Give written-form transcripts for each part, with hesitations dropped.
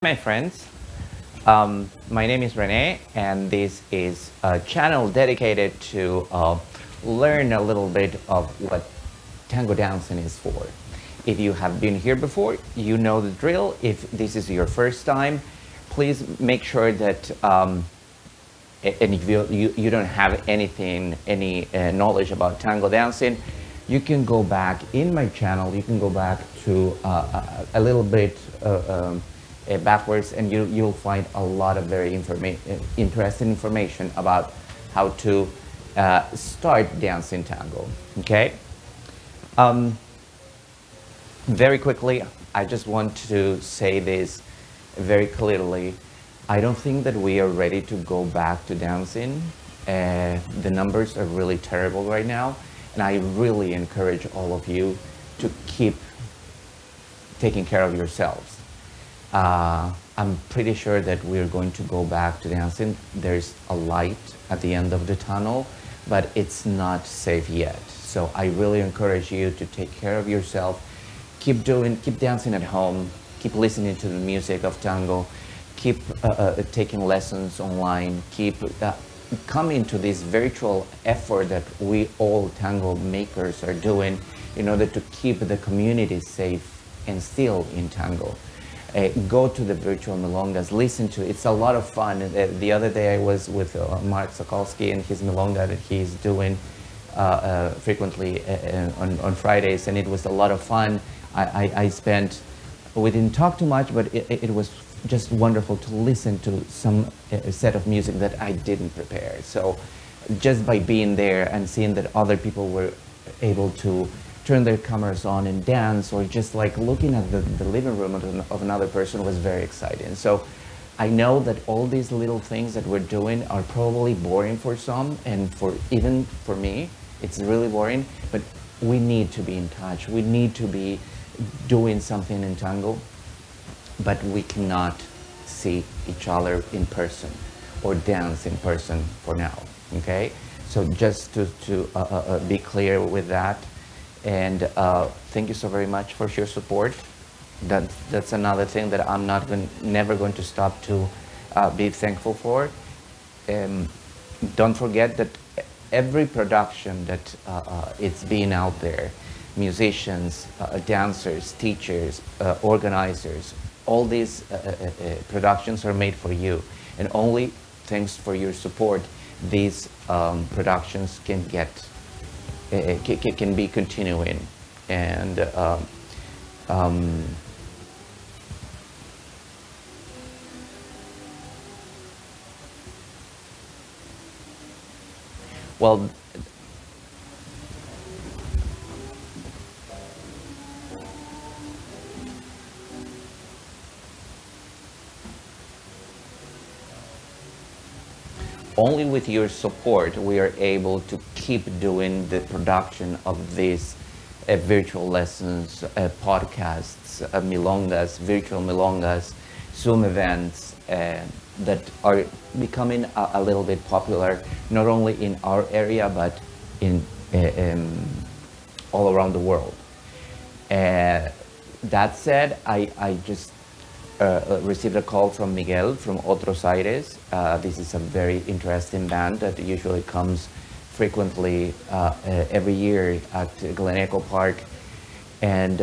My friends, my name is Rene, and this is a channel dedicated to learn a little bit of what tango dancing is for. If you have been here before, you know the drill. If this is your first time, please make sure that and if you don't have any knowledge about tango dancing, you can go back in my channel. You can go back to a little bit backwards, and you'll find a lot of very interesting information about how to start dancing tango. Okay. Very quickly, I just want to say this very clearly. I don't think that we are ready to go back to dancing. The numbers are really terrible right now, and I really encourage all of you to keep taking care of yourselves. I'm pretty sure that we're going to go back to dancing. There's a light at the end of the tunnel, but it's not safe yet. So I really encourage you to take care of yourself. Keep dancing at home. Keep listening to the music of tango. Keep taking lessons online. Keep coming to this virtual effort that we all tango makers are doing in order to keep the community safe and still in tango. Go to the virtual milongas, listen to it. It's a lot of fun. The other day I was with Mark Sokolsky and his milonga that he's doing frequently on Fridays, and it was a lot of fun. We didn't talk too much, but it was just wonderful to listen to some set of music that I didn't prepare. So just by being there and seeing that other people were able to turn their cameras on and dance, or just like looking at the living room of another person, was very exciting. So I know that all these little things that we're doing are probably boring for some, and even for me, it's really boring, but we need to be in touch. We need to be doing something in tango, but we cannot see each other in person or dance in person for now, okay? So just to be clear with that. And thank you so very much for your support. That's another thing that I'm never going to stop to be thankful for. Don't forget that every production that it's being out there, musicians, dancers, teachers, organizers, all these productions are made for you, and only thanks for your support these productions can be continuing. And well, only with your support we are able to keep doing the production of these virtual lessons, podcasts, milongas, virtual milongas, Zoom events that are becoming a little bit popular, not only in our area, but in all around the world. That said, I just received a call from Miguel from Otros Aires. This is a very interesting band that usually comes frequently every year at Glen Echo Park. And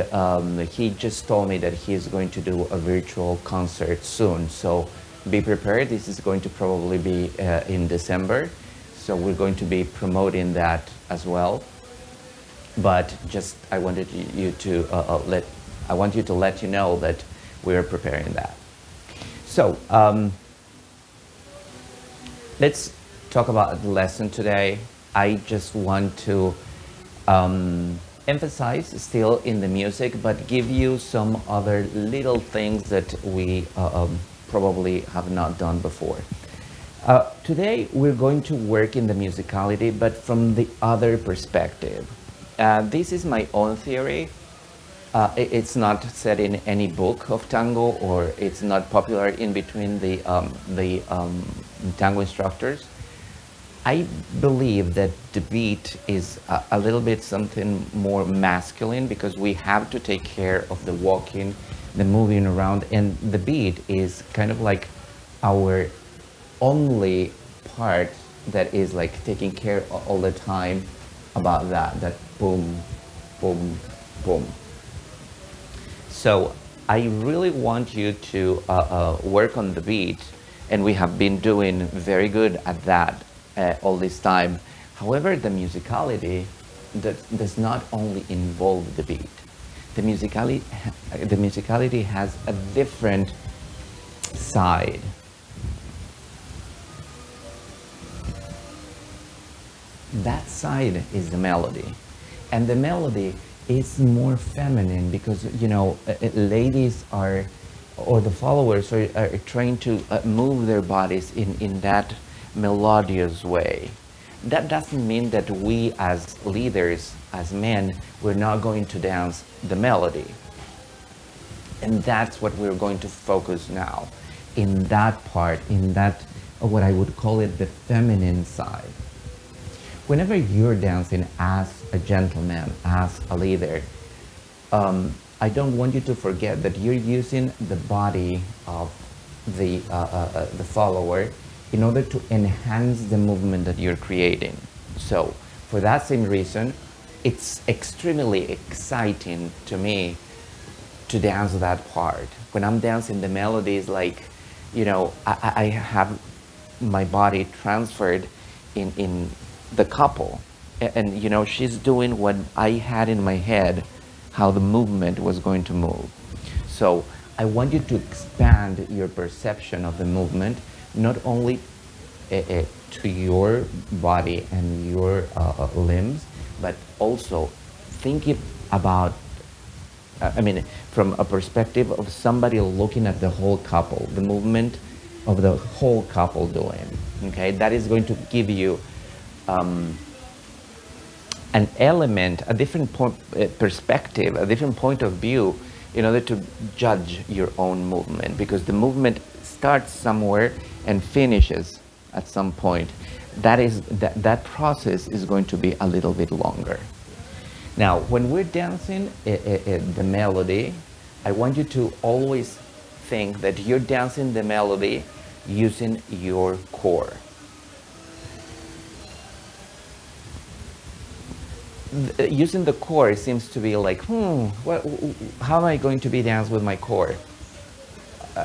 he just told me that he is going to do a virtual concert soon. So be prepared. This is going to probably be in December. So we're going to be promoting that as well. But just I wanted you to let you know that we're preparing that. So let's talk about the lesson today. I just want to emphasize still in the music, but give you some other little things that we probably have not done before. Today we're going to work in the musicality, but from the other perspective. This is my own theory. It's not said in any book of tango, or it's not popular in between the tango instructors. I believe that the beat is a little bit something more masculine, because we have to take care of the walking, the moving around, and the beat is kind of like our only part that is like taking care all the time about that boom, boom, boom. So I really want you to work on the beat, and we have been doing very good at that all this time. However, the musicality does not only involve the beat. The musicality has a different side. That side is the melody, and the melody is more feminine because, you know, ladies are, or the followers are trying to move their bodies in that melodious way. That doesn't mean that we as leaders, as men, we're not going to dance the melody. And that's what we're going to focus now, in that part, in that, what I would call it, the feminine side. Whenever you're dancing as a gentleman, as a leader, I don't want you to forget that you're using the body of the follower in order to enhance the movement that you're creating. So for that same reason, it's extremely exciting to me to dance that part. When I'm dancing the melodies, like, you know, I have my body transferred in the couple, and you know, she's doing what I had in my head, how the movement was going to move. So I want you to expand your perception of the movement, not only to your body and your limbs, but also thinking about, I mean, from a perspective of somebody looking at the whole couple, the movement of the whole couple doing, okay? That is going to give you an element, a different perspective, a different point of view in order to judge your own movement, because the movement starts somewhere and finishes at some point. That process is going to be a little bit longer. Now, when we're dancing the melody, I want you to always think that you're dancing the melody using your core. Using the core seems to be like, how am I going to be dance with my core?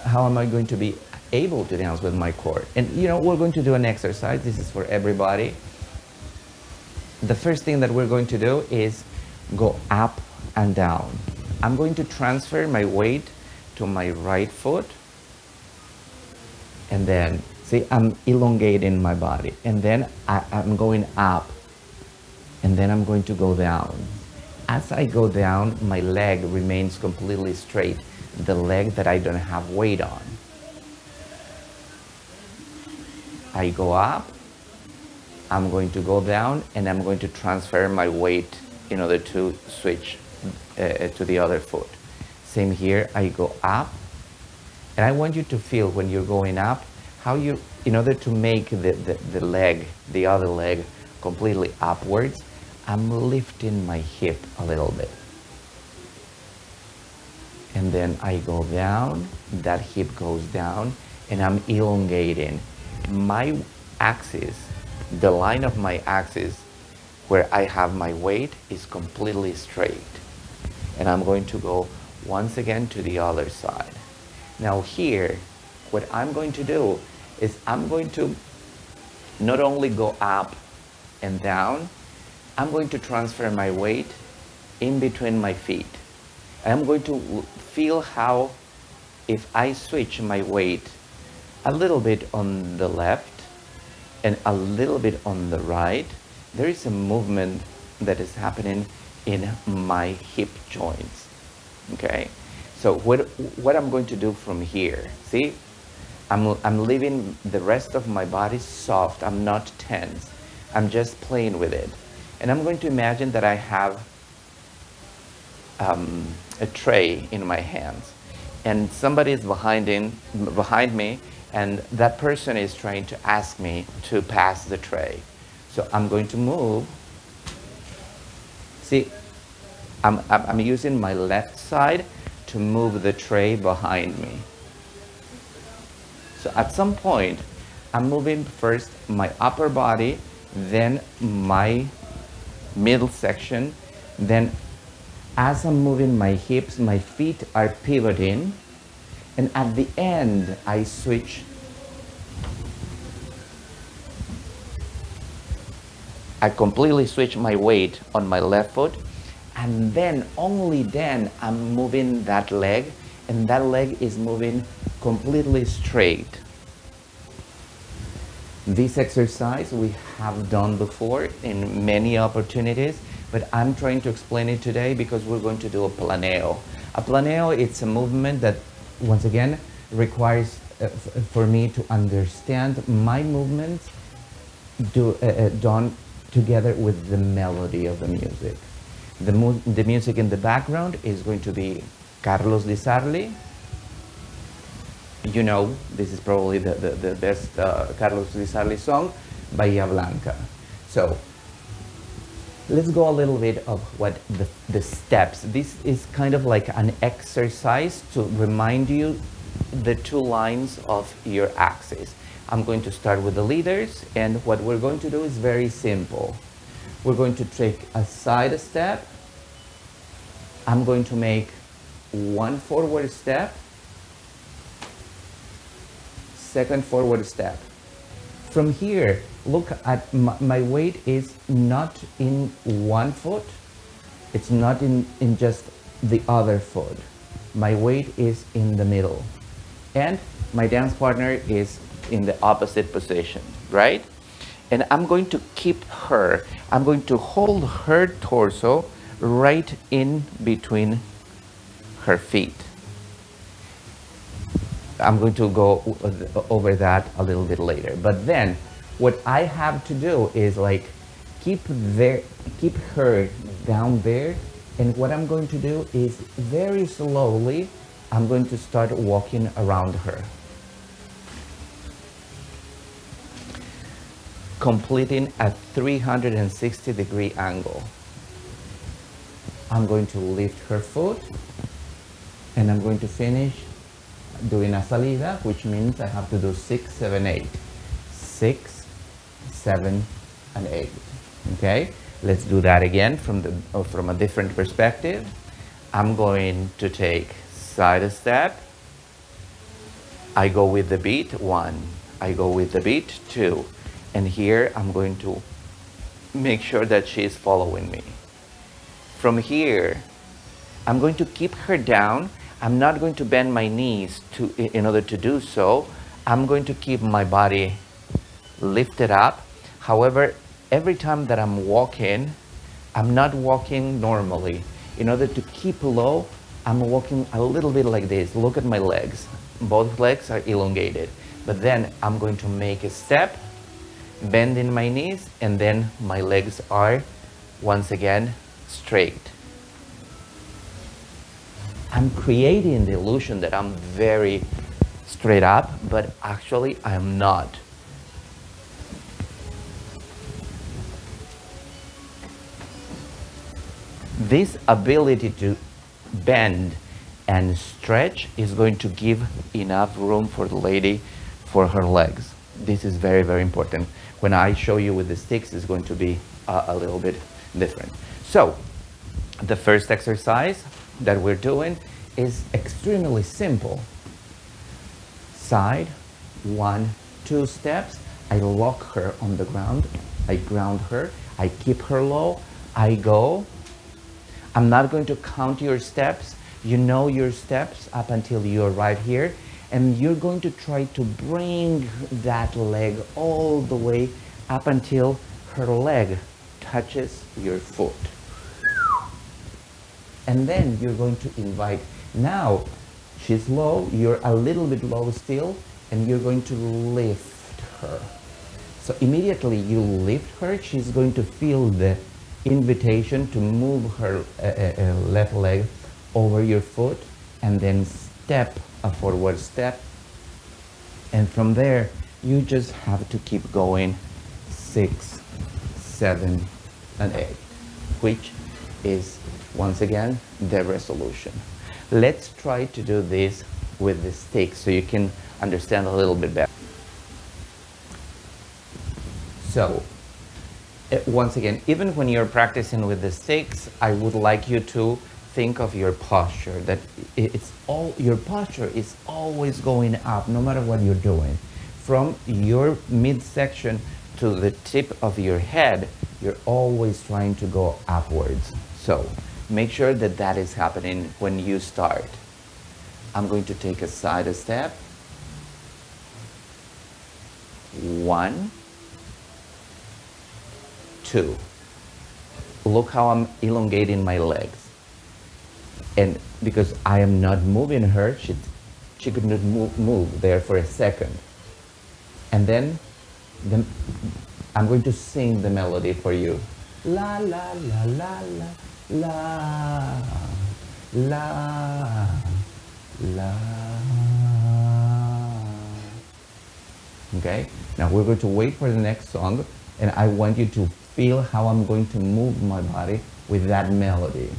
How am I going to be able to dance with my core? And you know, we're going to do an exercise. This is for everybody. The first thing that we're going to do is go up and down. I'm going to transfer my weight to my right foot, and then see, I'm elongating my body, and then I'm going up, and then I'm going to go down. As I go down, my leg remains completely straight, the leg that I don't have weight on. I go up, I'm going to go down, and I'm going to transfer my weight in order to switch to the other foot. Same here, I go up, and I want you to feel when you're going up, how you, in order to make the leg, the other leg, completely upwards, I'm lifting my hip a little bit. And then I go down, that hip goes down, and I'm elongating. My axis, the line of my axis where I have my weight, is completely straight. And I'm going to go once again to the other side. Now here, what I'm going to do is I'm going to not only go up and down, I'm going to transfer my weight in between my feet. I'm going to feel how, if I switch my weight a little bit on the left and a little bit on the right, there is a movement that is happening in my hip joints, okay? So what I'm going to do from here, see? I'm leaving the rest of my body soft. I'm not tense. I'm just playing with it. And I'm going to imagine that I have a tray in my hands, and somebody is behind me, and that person is trying to ask me to pass the tray. So I'm going to move. See, I'm using my left side to move the tray behind me. So at some point, I'm moving first my upper body, then my middle section, then as I'm moving my hips, my feet are pivoting, and at the end, I switch. I completely switch my weight on my left foot, and then, only then, I'm moving that leg, and that leg is moving completely straight. This exercise we have done before in many opportunities, but I'm trying to explain it today because we're going to do a planeo. A planeo, it's a movement that, once again, requires for me to understand my movements done together with the melody of the music. The music in the background is going to be Carlos Di Sarli. You know, this is probably the best Carlos Di Sarli song, Bahia Blanca. So let's go a little bit of what the steps. This is kind of like an exercise to remind you the two lines of your axis. I'm going to start with the leaders, and what we're going to do is very simple. We're going to take a side step. I'm going to make one forward step, second forward step. From here, look at my weight is not in one foot. It's not in just the other foot. My weight is in the middle. And my dance partner is in the opposite position, right? And I'm going to keep her, I'm going to hold her torso right in between her feet. I'm going to go over that a little bit later. But then what I have to do is like keep her down there. And what I'm going to do is very slowly, I'm going to start walking around her, completing a 360-degree angle. I'm going to lift her foot, and I'm going to finish doing a salida, which means I have to do 6, 7, 8. 6, 7, and 8. Okay? Let's do that again from a different perspective. I'm going to take side step. I go with the beat, 1. I go with the beat, 2. And here I'm going to make sure that she is following me. From here, I'm going to keep her down. I'm not going to bend my knees in order to do so. I'm going to keep my body lifted up. However, every time that I'm walking, I'm not walking normally. In order to keep low, I'm walking a little bit like this. Look at my legs. Both legs are elongated. But then I'm going to make a step, bending my knees, and then my legs are once again straight. I'm creating the illusion that I'm very straight up, but actually I am not. This ability to bend and stretch is going to give enough room for the lady for her legs. This is very, very important. When I show you with the sticks, it's going to be a little bit different. So the first exercise that we're doing is extremely simple. Side, 1, 2 steps. I lock her on the ground. I ground her. I keep her low. I go. I'm not going to count your steps. You know your steps up until you arrive here. And you're going to try to bring that leg all the way up until her leg touches your foot. And then you're going to invite. Now she's low, you're a little bit low still, and you're going to lift her. So immediately you lift her, she's going to feel the invitation to move her left leg over your foot, and then step a forward step. And from there, you just have to keep going 6, 7, and 8, which is, once again, the resolution. Let's try to do this with the sticks so you can understand a little bit better. So, once again, even when you're practicing with the sticks, I would like you to think of your posture, that your posture is always going up no matter what you're doing. From your midsection to the tip of your head, you're always trying to go upwards. So make sure that that is happening when you start. I'm going to take a side step. 1, 2. Look how I'm elongating my legs. And because I am not moving her, she could not move there for a second. And then I'm going to sing the melody for you. La la la la la la la la. Okay? Now we're going to wait for the next song, and I want you to feel how I'm going to move my body with that melody.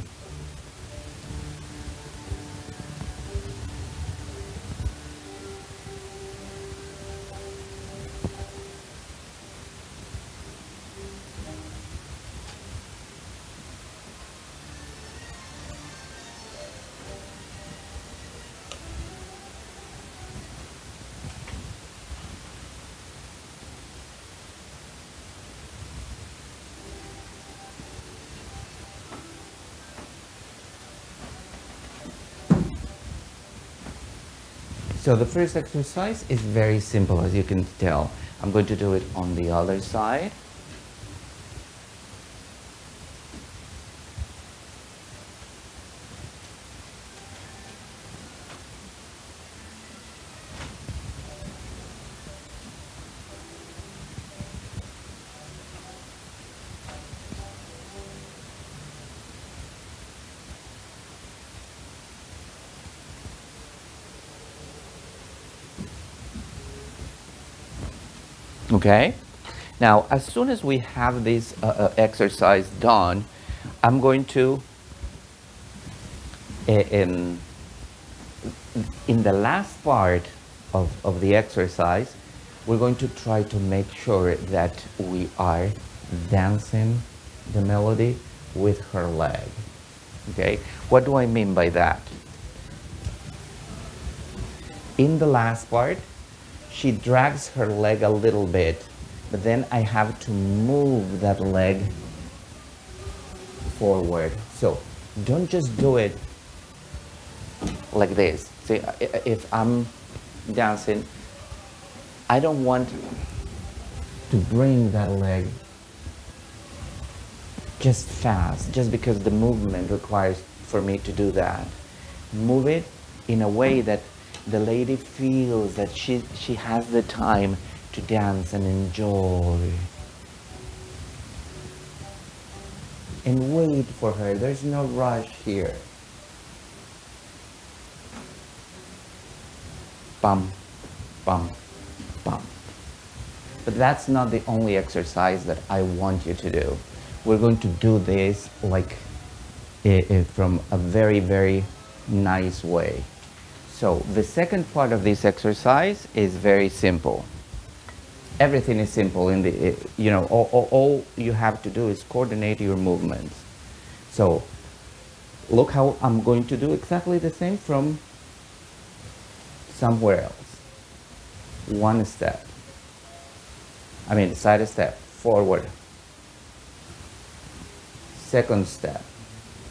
So the first exercise is very simple, as you can tell. I'm going to do it on the other side. Okay? Now, as soon as we have this exercise done, I'm going to, in the last part of the exercise, we're going to try to make sure that we are dancing the melody with her leg. Okay? What do I mean by that? In the last part, she drags her leg a little bit, but then I have to move that leg forward. So don't just do it like this. See, if I'm dancing, I don't want to bring that leg just fast, just because the movement requires for me to do that. Move it in a way that the lady feels that she has the time to dance and enjoy. And wait for her. There's no rush here. Bum, bum, bum. But that's not the only exercise that I want you to do. We're going to do this like from a very, very nice way. So the second part of this exercise is very simple. Everything is simple in the, you know, all you have to do is coordinate your movements. So look how I'm going to do exactly the same from somewhere else. One step. I mean, side step, forward. Second step.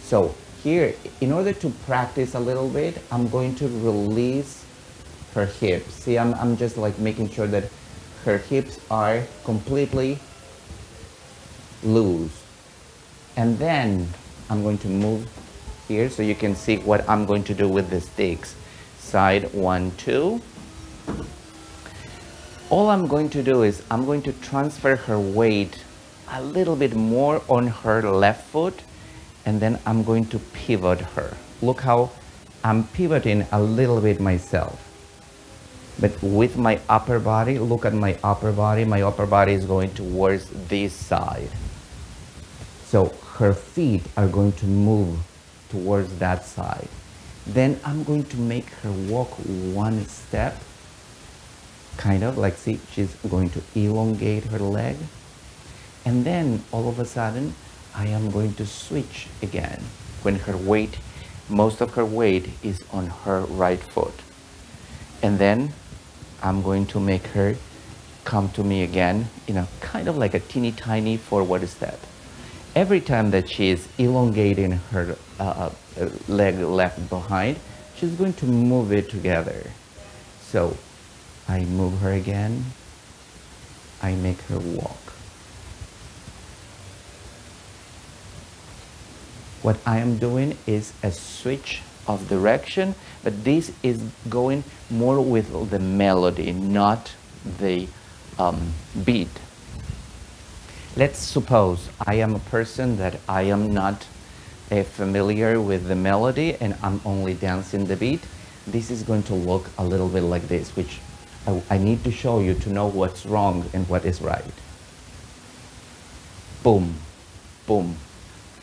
So here, in order to practice a little bit, I'm going to release her hips. See, I'm just like making sure that her hips are completely loose. And then I'm going to move here so you can see what I'm going to do with the sticks. Side 1, 2. All I'm going to do is I'm going to transfer her weight a little bit more on her left foot, and then I'm going to pivot her. Look how I'm pivoting a little bit myself. But with my upper body, look at my upper body is going towards this side. So her feet are going to move towards that side. Then I'm going to make her walk one step, kind of like, see, she's going to elongate her leg. And then all of a sudden, I am going to switch again when her weight, most of her weight is on her right foot. And then I'm going to make her come to me again in a kind of like a teeny tiny forward step. Every time that she is elongating her leg left behind, she's going to move it together. So I move her again, I make her walk. What I am doing is a switch of direction, but this is going more with the melody, not the beat. Let's suppose I am a person that I am not familiar with the melody and I'm only dancing the beat. This is going to look a little bit like this, which I need to show you to know what's wrong and what is right. Boom, boom,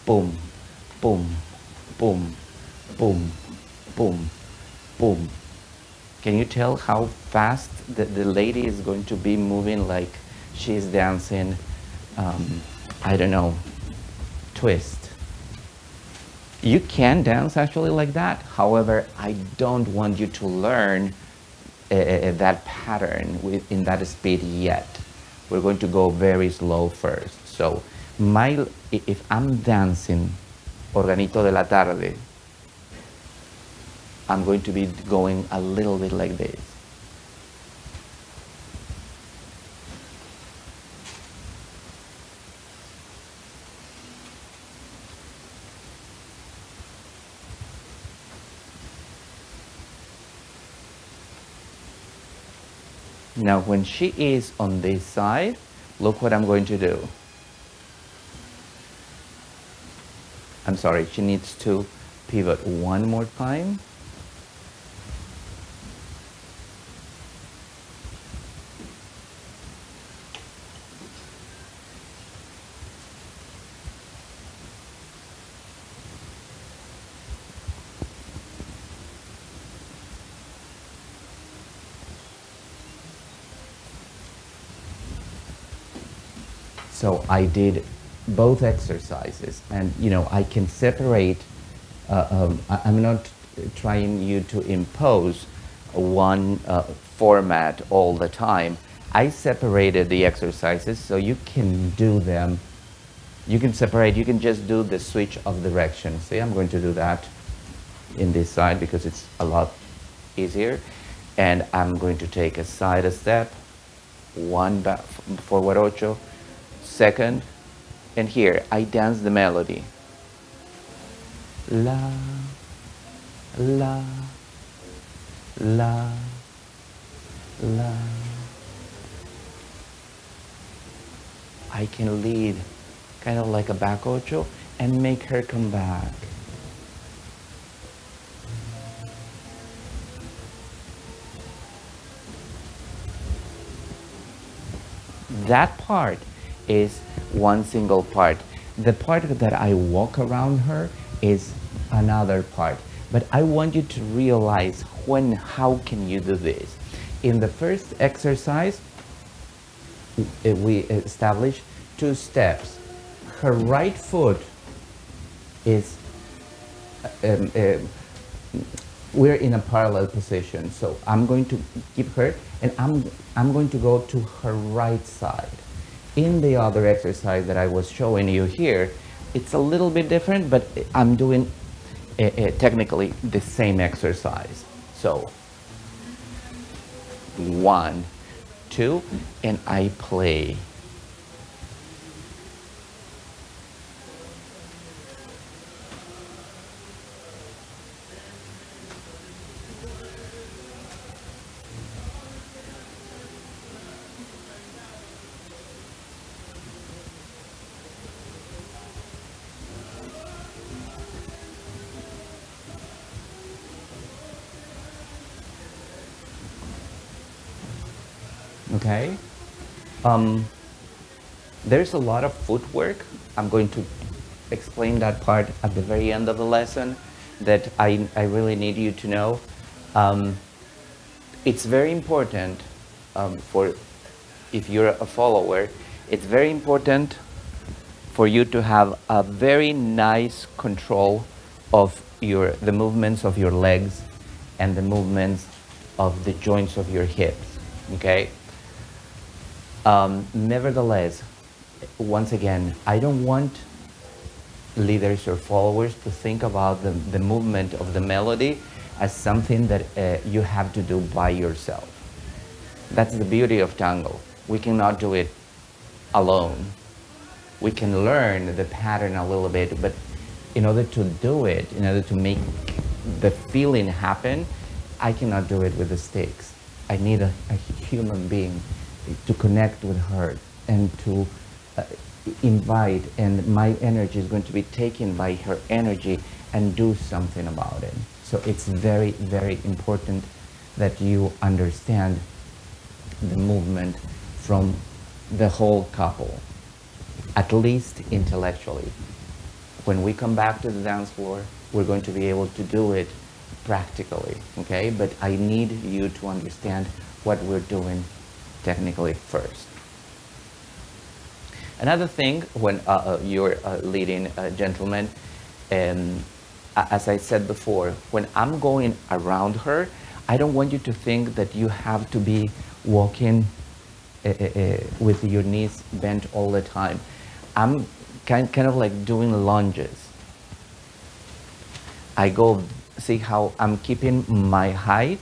boom, boom, boom, boom, boom, boom. Can you tell how fast the lady is going to be moving, like she's dancing, I don't know, twist? You can dance actually like that. However, I don't want you to learn that pattern in that speed yet. We're going to go very slow first. So if I'm dancing Organito de la Tarde, I'm going to be going a little bit like this. Now when she is on this side, look what I'm going to do. I'm sorry, she needs to pivot one more time. So I did both exercises, and I can separate. I'm not trying you to impose one format all the time. I separated the exercises so you can do them. You can separate. You can just do the switch of direction. See, I'm going to do that in this side because it's a lot easier, and I'm going to take a side step, one back forward ocho. Second, and here I dance the melody. La, la, la, la. I can lead kind of like a back ocho and make her come back. That part is one single part. The part that I walk around her is another part. But I want you to realize how can you do this. In the first exercise, we established 2 steps. Her right foot is, we're in a parallel position. So I'm going to keep her, and I'm going to go to her right side. In the other exercise that I was showing you here, it's a little bit different, but I'm doing technically the same exercise. So 1, 2, and I play. Okay, there's a lot of footwork. I'm going to explain that part at the very end of the lesson, that I really need you to know. It's very important for, if you're a follower, it's very important for you to have a very nice control of the movements of your legs and the movements of the joints of your hips, okay? Nevertheless, once again, I don't want leaders or followers to think about the movement of the melody as something that you have to do by yourself. That's the beauty of tango. We cannot do it alone. We can learn the pattern a little bit, but in order to do it, in order to make the feeling happen, I cannot do it with the sticks. I need a human being to connect with her and to invite, and my energy is going to be taken by her energy and do something about it. So it's very, very important that you understand the movement from the whole couple, at least intellectually. When we come back to the dance floor, we're going to be able to do it practically, okay? But I need you to understand what we're doing technically first. Another thing, when you're leading a gentleman, as I said before, when I'm going around her, I don't want you to think that you have to be walking with your knees bent all the time. I'm kind of like doing lunges. I go, see how I'm keeping my height?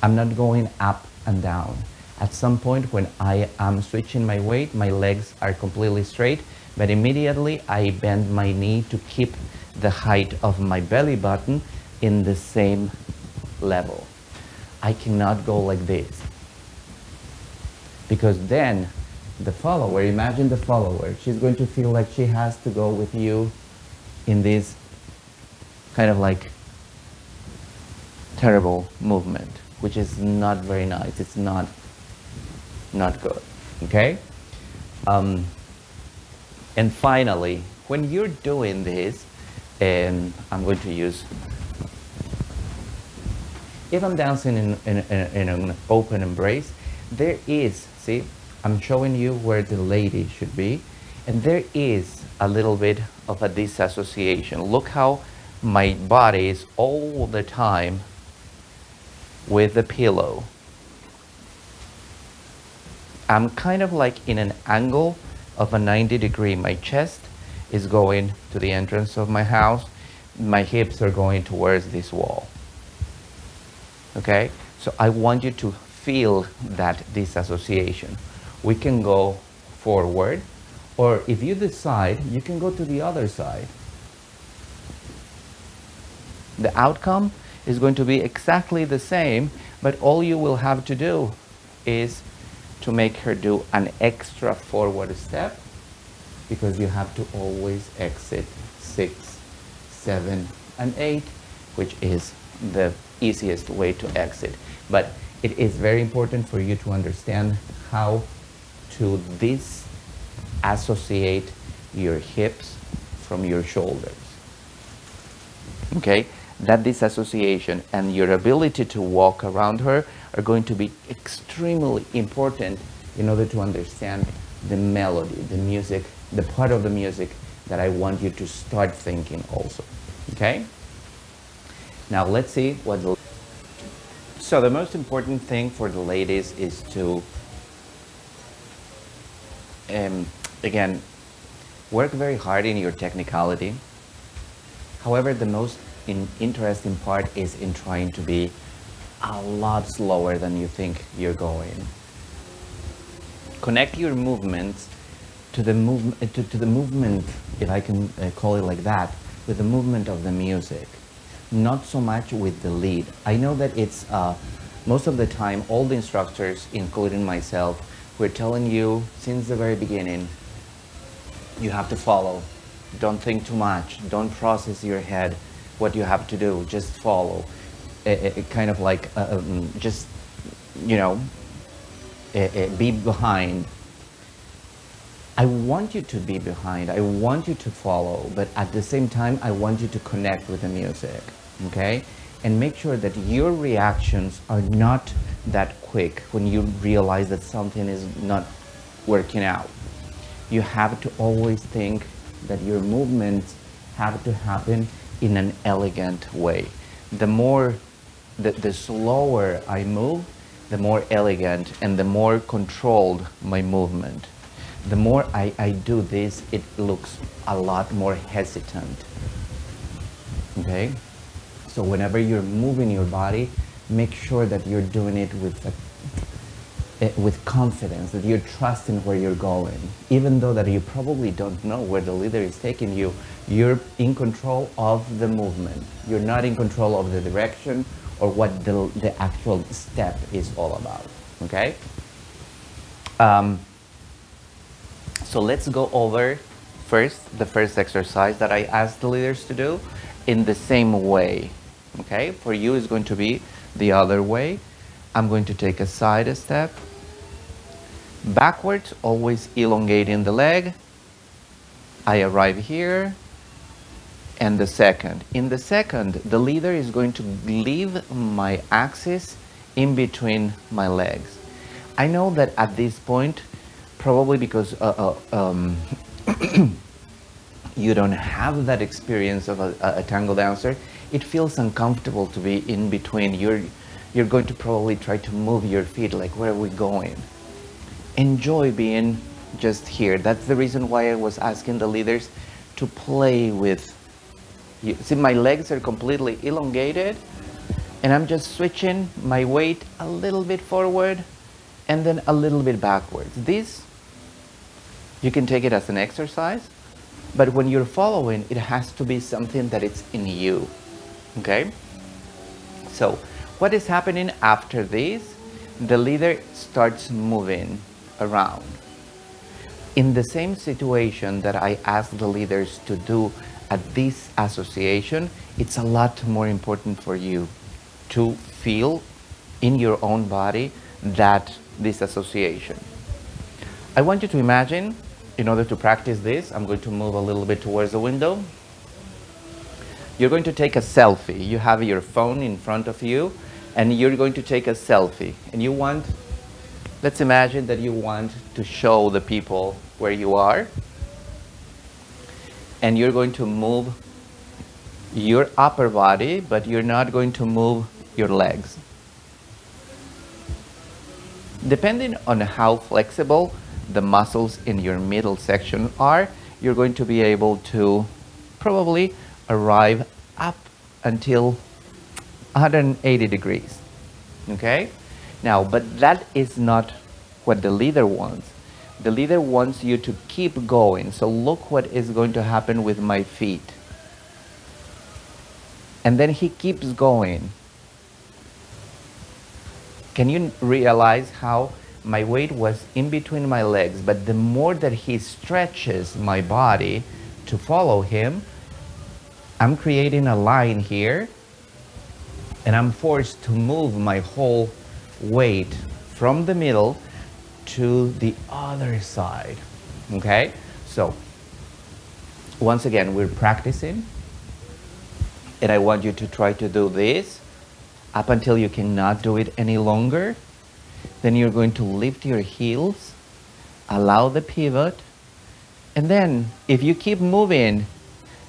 I'm not going up and down. At some point when I am switching my weight, my legs are completely straight, but immediately I bend my knee to keep the height of my belly button in the same level. I cannot go like this. Because then the follower, imagine the follower, she's going to feel like she has to go with you in this kind of like terrible movement, which is not very nice. It's not good, okay? And finally, when you're doing this, and I'm going to use, if I'm dancing in an open embrace, there is, see, I'm showing you where the lady should be, and there is a little bit of a disassociation. Look how my body is all the time with the pillow. I'm kind of like in an angle of a 90-degree. My chest is going to the entrance of my house. My hips are going towards this wall. Okay? So I want you to feel that disassociation. We can go forward, or if you decide, you can go to the other side. The outcome is going to be exactly the same, but all you will have to do is to make her do an extra forward step, because you have to always exit 6, 7, and 8, which is the easiest way to exit. But it is very important for you to understand how to disassociate your hips from your shoulders. Okay? That disassociation and your ability to walk around her are going to be extremely important in order to understand the melody, the music, the part of the music that I want you to start thinking also. Okay? Now let's see what the... So the most important thing for the ladies is to, again, work very hard in your technicality. However, the most interesting part is in trying to be a lot slower than you think you're going. Connect your movements to the movement, if I can call it like that, with the movement of the music, not so much with the lead. I know that it's most of the time all the instructors, including myself, we're telling you since the very beginning, you have to follow. Don't think too much. Don't process your head what you have to do. Just follow. Kind of like just, you know, be behind. I want you to be behind, I want you to follow, but at the same time, I want you to connect with the music, okay? And make sure that your reactions are not that quick when you realize that something is not working out. You have to always think that your movements have to happen in an elegant way. The slower I move, the more elegant and the more controlled my movement. The more I do this, it looks a lot more hesitant. Okay? So whenever you're moving your body, make sure that you're doing it with confidence, that you're trusting where you're going. Even though that you probably don't know where the leader is taking you, you're in control of the movement. You're not in control of the direction or what the actual step is all about, okay? So let's go over first the first exercise that I asked the leaders to do in the same way, okay? For you, it's going to be the other way. I'm going to take a side step, backwards, always elongating the leg. I arrive here, and the second. In the second, the leader is going to leave my axis in between my legs. I know that at this point, probably because you don't have that experience of a tango dancer, it feels uncomfortable to be in between. You're going to probably try to move your feet, like, where are we going? Enjoy being just here. That's the reason why I was asking the leaders to play with you. See, my legs are completely elongated, and I'm just switching my weight a little bit forward and then a little bit backwards. This, you can take it as an exercise, but when you're following, it has to be something that it's in you, okay? So what is happening after this? The leader starts moving around. In the same situation that I asked the leaders to do at this association, it's a lot more important for you to feel in your own body that this association. I want you to imagine, in order to practice this, I'm going to move a little bit towards the window. You're going to take a selfie. You have your phone in front of you, and you're going to take a selfie. And you want, let's imagine that you want to show the people where you are. And you're going to move your upper body, but you're not going to move your legs. Depending on how flexible the muscles in your middle section are, you're going to be able to probably arrive up until 180 degrees, okay? Now, but that is not what the leader wants. The leader wants you to keep going. So look what is going to happen with my feet. And then he keeps going. Can you realize how my weight was in between my legs, but the more that he stretches my body to follow him, I'm creating a line here, and I'm forced to move my whole weight from the middle to the other side, okay? So, once again, we're practicing, and I want you to try to do this up until you cannot do it any longer. Then you're going to lift your heels, allow the pivot, and then if you keep moving,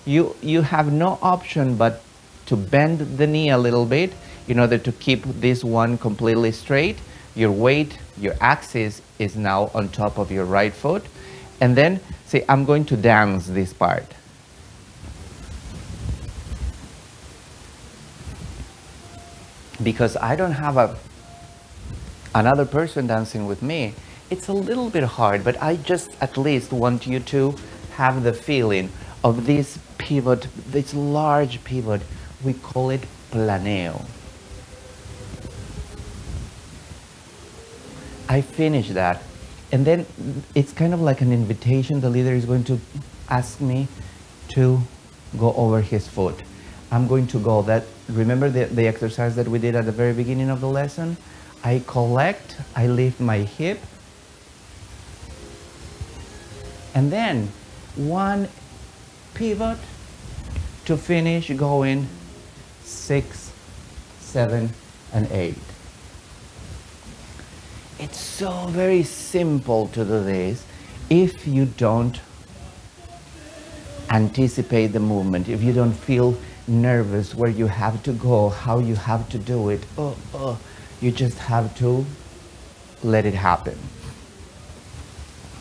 you have no option but to bend the knee a little bit in order to keep this one completely straight. Your weight, your axis is now on top of your right foot. And then say, I'm going to dance this part. Because I don't have another person dancing with me, it's a little bit hard, but I just at least want you to have the feeling of this pivot, this large pivot. We call it planeo. I finish that, and then it's kind of like an invitation. The leader is going to ask me to go over his foot. I'm going to go that, remember the exercise that we did at the very beginning of the lesson? I collect, I lift my hip, And then one pivot to finish going 6, 7, and 8. It's so very simple to do this if you don't anticipate the movement, if you don't feel nervous where you have to go, how you have to do it. You just have to let it happen.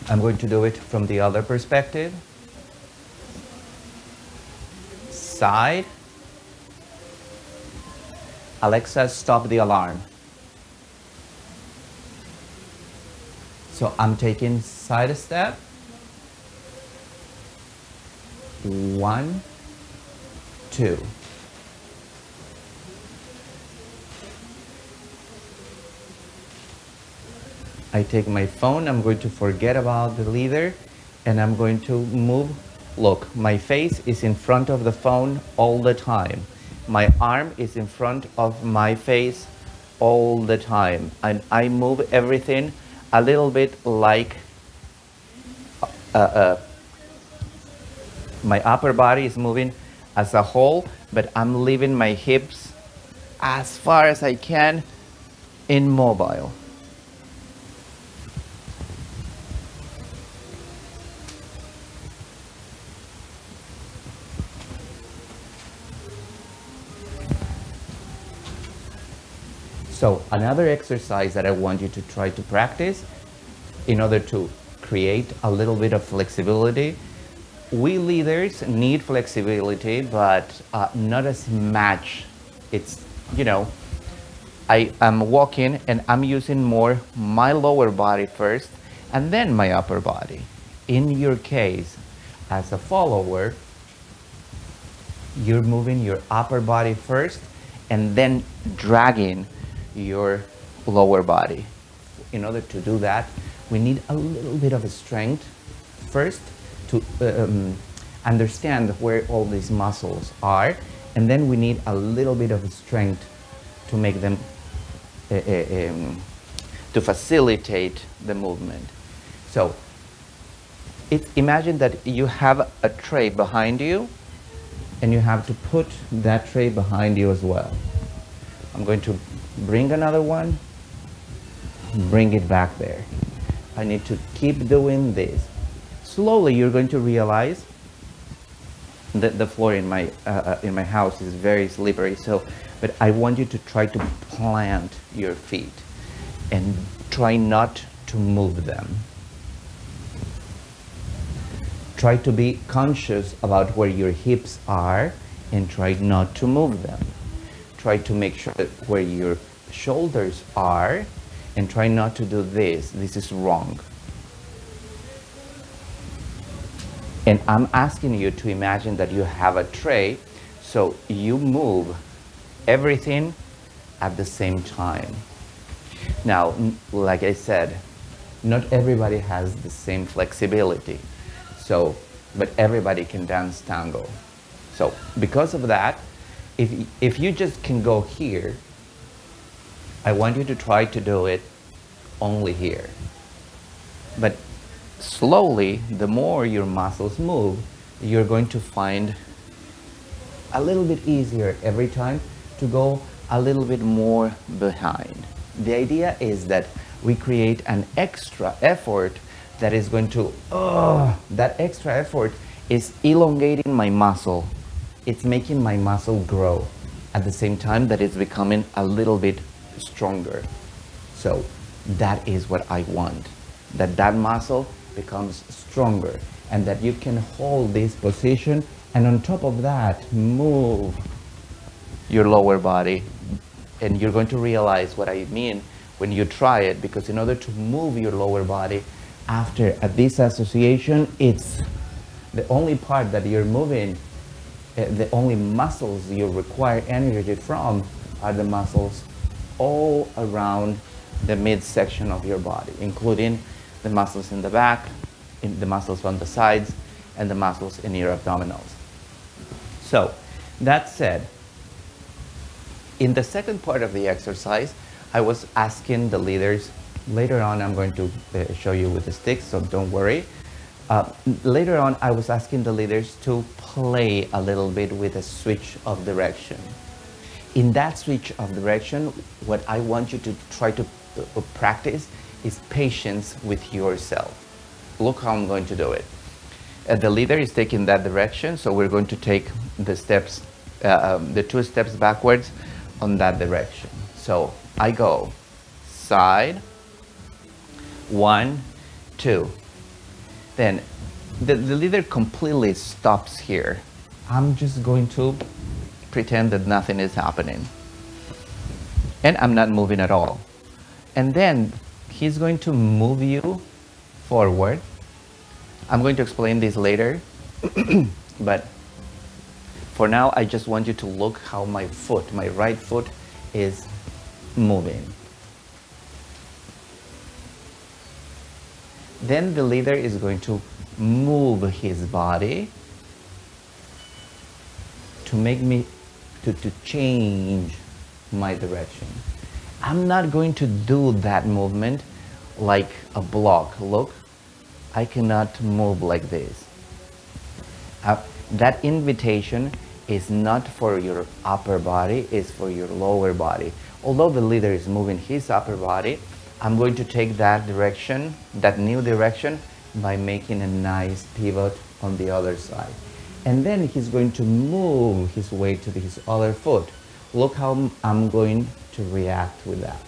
I'm going to do it from the other perspective. Side. Alexa, stop the alarm. So I'm taking side step. 1, 2. I take my phone, I'm going to forget about the leader, and I'm going to move. Look, my face is in front of the phone all the time. My arm is in front of my face all the time. And I move everything a little bit like my upper body is moving as a whole, but I'm leaving my hips as far as I can immobile. So another exercise that I want you to try to practice in order to create a little bit of flexibility. We leaders need flexibility, but not as much. It's, you know, I am walking and I'm using more my lower body first and then my upper body. In your case, as a follower, you're moving your upper body first and then dragging your lower body. In order to do that, we need a little bit of strength first to understand where all these muscles are, and then we need a little bit of strength to make them to facilitate the movement. So imagine that you have a tray behind you and you have to put that tray behind you as well. I'm going to bring another one, bring it back there. I need to keep doing this. Slowly you're going to realize that the floor in my house is very slippery, but I want you to try to plant your feet and try not to move them. Try to be conscious about where your hips are and try not to move them. Try to make sure that where your shoulders are and try not to do this. This is wrong. And I'm asking you to imagine that you have a tray, so you move everything at the same time. Now, like I said, not everybody has the same flexibility, but everybody can dance tango. So because of that, if you just can go here, I want you to try to do it only here. But slowly, the more your muscles move, you're going to find a little bit easier every time to go a little bit more behind. The idea is that we create an extra effort that is going to, that extra effort is elongating my muscle. It's making my muscle grow at the same time that it's becoming a little bit stronger. So that is what I want, that muscle becomes stronger and that you can hold this position, and on top of that move your lower body. And you're going to realize what I mean when you try it, because in order to move your lower body after a disassociation, it's the only part that you're moving, the only muscles you require energy from are the muscles all around the midsection of your body, including the muscles in the back, the muscles on the sides, and the muscles in your abdominals. So, that said, in the second part of the exercise, I was asking the leaders, later on I'm going to show you with the sticks, so don't worry. Later on, I was asking the leaders to play a little bit with a switch of direction. In that switch of direction, what I want you to try to practice is patience with yourself. Look how I'm going to do it. The leader is taking that direction, so we're going to take the steps, the 2 steps backwards on that direction. So I go side, 1, 2. Then the leader completely stops here. I'm just going to pretend that nothing is happening. And I'm not moving at all. And then he's going to move you forward. I'm going to explain this later, but for now, I just want you to look how my foot, my right foot, is moving. Then the leader is going to move his body to make me, to change my direction. I'm not going to do that movement like a block. Look, I cannot move like this. That invitation is not for your upper body, it's for your lower body. Although the leader is moving his upper body, I'm going to take that direction, that new direction, by making a nice pivot on the other side. And then he's going to move his way to his other foot. Look how I'm going to react with that.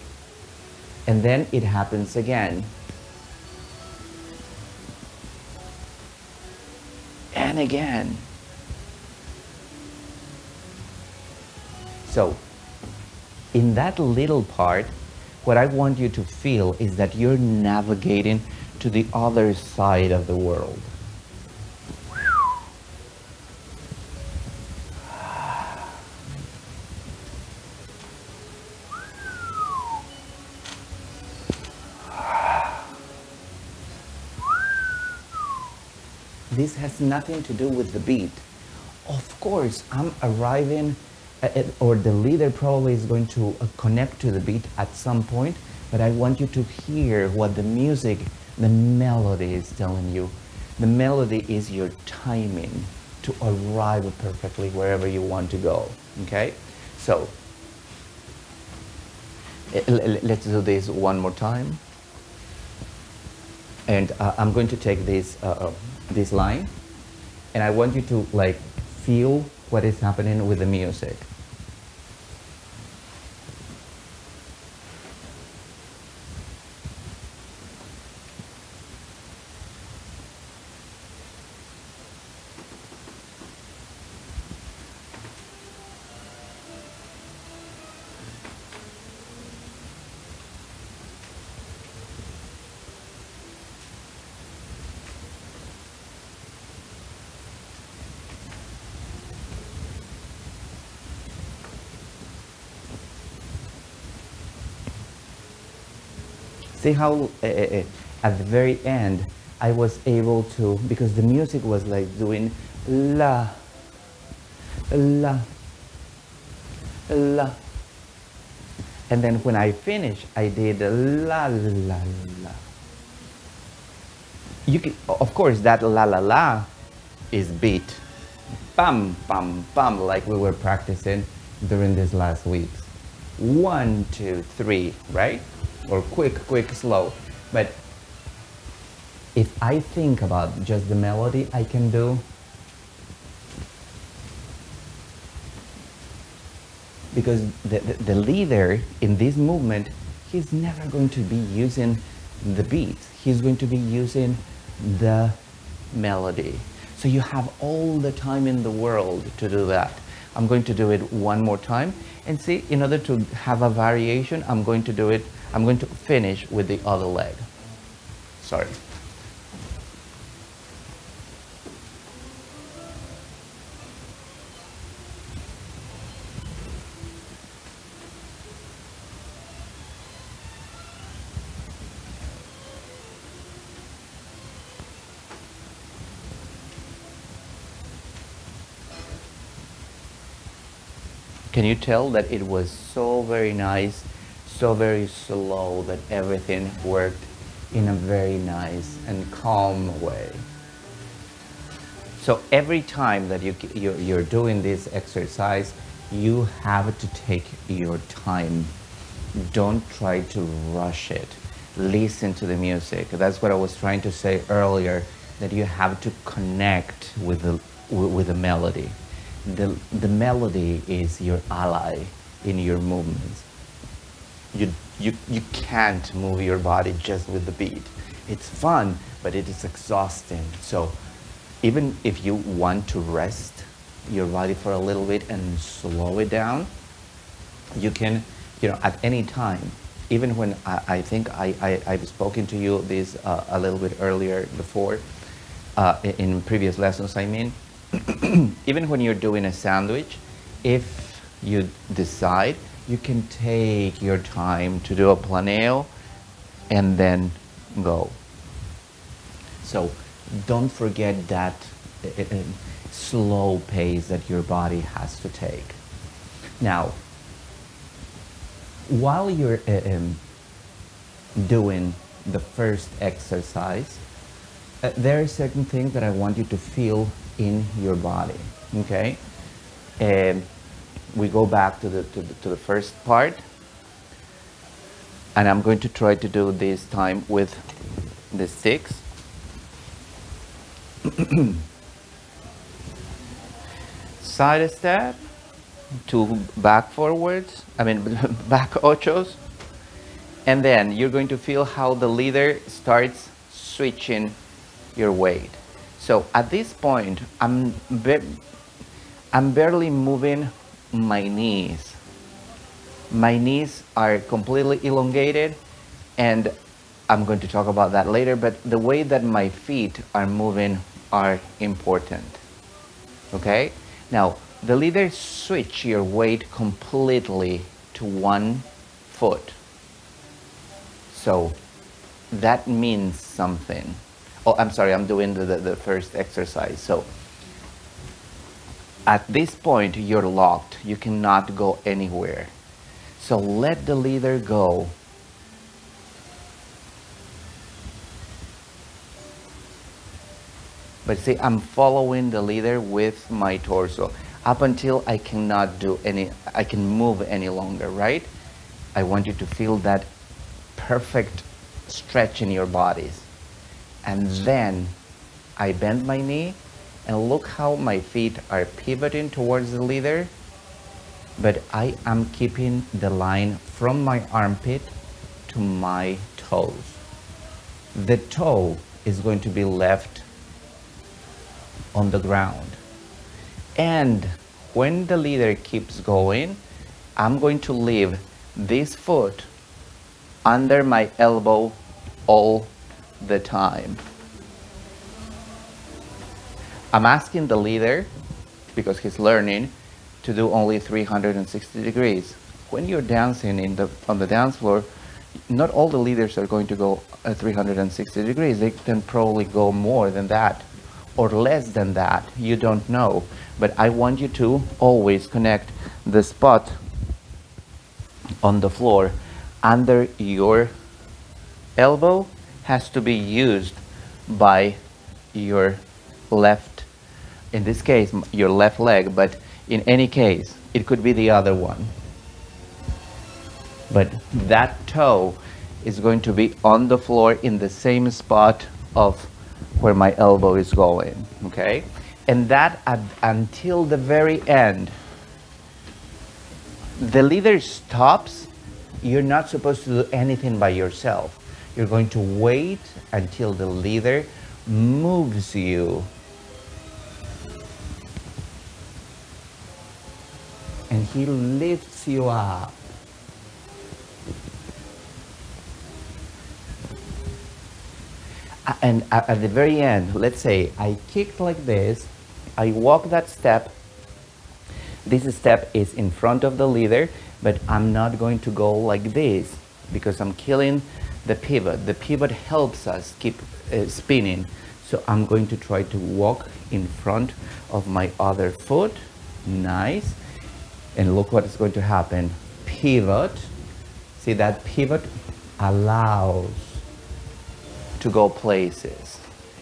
And then it happens again. And again. So, in that little part, what I want you to feel is that you're navigating to the other side of the world. This has nothing to do with the beat. Of course, I'm arriving or the leader probably is going to connect to the beat at some point, but I want you to hear what the music, the melody is telling you. The melody is your timing to arrive perfectly wherever you want to go, okay? So, let's do this one more time. And I'm going to take this, this line, and I want you to like feel what is happening with the music. See how at the very end I was able to, because the music was like doing la, la, la. And then when I finished, I did la, la, la. You can, of course, that la, la, la is beat. Pam, pam, pam, like we were practicing during these last weeks. 1, 2, 3, right? Or quick, quick, slow. But if I think about just the melody I can do, because the leader in this movement, he's never going to be using the beat. He's going to be using the melody. So you have all the time in the world to do that. I'm going to do it one more time. And see, in order to have a variation, I'm going to do it, I'm going to finish with the other leg. Sorry. Can you tell that it was so very nice, so very slow, that everything worked in a very nice and calm way? So every time that you're doing this exercise, you have to take your time. Don't try to rush it. Listen to the music. That's what I was trying to say earlier, that you have to connect with the melody. The melody is your ally in your movements. You can't move your body just with the beat. It's fun, but it is exhausting. So even if you want to rest your body for a little bit and slow it down, you can, at any time. Even when I think I've spoken to you this a little bit earlier before, in previous lessons, I mean, even when you're doing a sandwich, if you decide, you can take your time to do a planeo and then go. So don't forget that slow pace that your body has to take. Now, while you're doing the first exercise, there are certain things that I want you to feel in your body, okay? And we go back to the first part, and I'm going to try to do this time with the sticks. Side step, 2 back forwards, back ochos, and then you're going to feel how the leader starts switching your weight. So at this point, I'm barely moving my knees. My knees are completely elongated, and I'm going to talk about that later, but the way that my feet are moving are important. Okay? Now, the leader switch your weight completely to one foot. So that means something. Oh, I'm sorry, I'm doing the first exercise. So at this point, you're locked. You cannot go anywhere. So let the leader go. But see, I'm following the leader with my torso up until I cannot I can move any longer, right? I want you to feel that perfect stretch in your bodies. And then I bend my knee, and look how my feet are pivoting towards the leader, but I am keeping the line from my armpit to my toes. The toe is going to be left on the ground. And when the leader keeps going, I'm going to leave this foot under my elbow all the time. I'm asking the leader, because he's learning, to do only 360 degrees. When you're dancing on the dance floor, not all the leaders are going to go 360 degrees. They can probably go more than that or less than that. You don't know. But I want you to always connect the spot on the floor under your elbow has to be used by your left, in this case, your left leg, but in any case, it could be the other one. But that toe is going to be on the floor in the same spot of where my elbow is going, okay? And that until the very end. The leader stops. You're not supposed to do anything by yourself. You're going to wait until the leader moves you. And he lifts you up. And at the very end, let's say I kicked like this, I walk that step. This step is in front of the leader, but I'm not going to go like this because I'm killing the pivot. The pivot helps us keep spinning. So I'm going to try to walk in front of my other foot. Nice. And look what is going to happen. Pivot. See, that pivot allows to go places.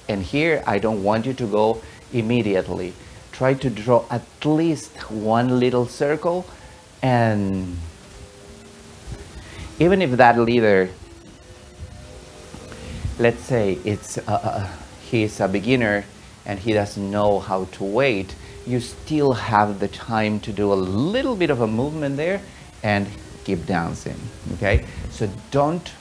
And here I don't want you to go immediately. Try to draw at least one little circle, and even if that leader, let's say he's a beginner and he doesn't know how to wait, you still have the time to do a little bit of a movement there and keep dancing, okay? So don't,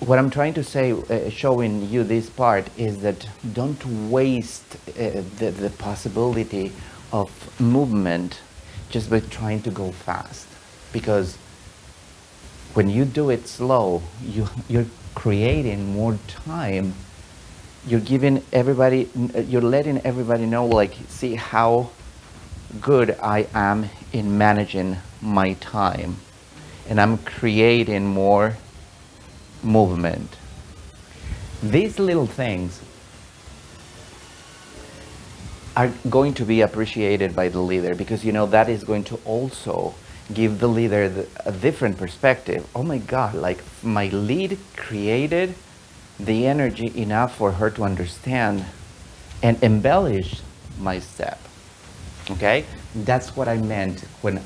what I'm trying to say, showing you this part, is that don't waste the possibility of movement just by trying to go fast. Because when you do it slow, you're creating more time. You're giving everybody, you're letting everybody know, like, see how good I am in managing my time. And I'm creating more movement. These little things are going to be appreciated by the leader, because you know that is going to also give the leader a different perspective. Oh my God, like my lead created the energy enough for her to understand and embellish my step. Okay, that's what I meant when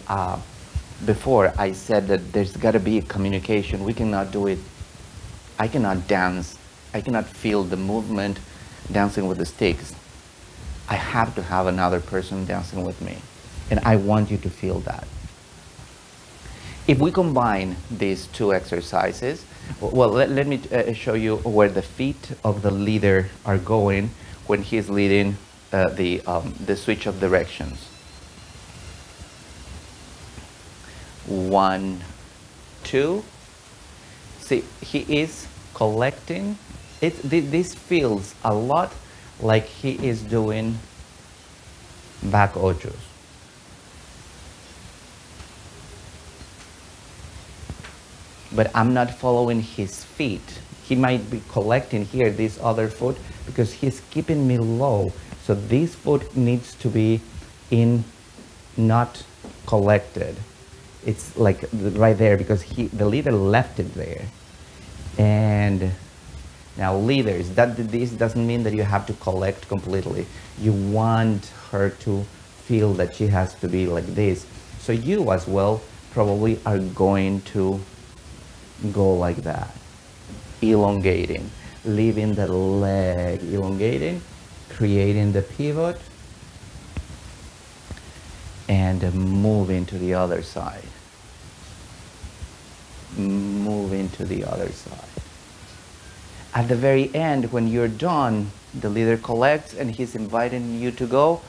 before I said that there's got to be a communication. We cannot do it. I cannot dance. I cannot feel the movement dancing with the sticks. I have to have another person dancing with me, and I want you to feel that. If we combine these two exercises, well, let me show you where the feet of the leader are going when he's leading the switch of directions. 1, 2. See, he is collecting. This feels a lot like he is doing back ochos. But I'm not following his feet. He might be collecting here this other foot because he's keeping me low. So this foot needs to be in, not collected. It's like right there because the leader left it there. And now leaders, this doesn't mean that you have to collect completely. You want her to feel that she has to be like this. So you as well probably are going to go like that, elongating, leaving the leg elongating, creating the pivot, and moving to the other side. Moving to the other side. At the very end, when you're done, the leader collects and he's inviting you to go.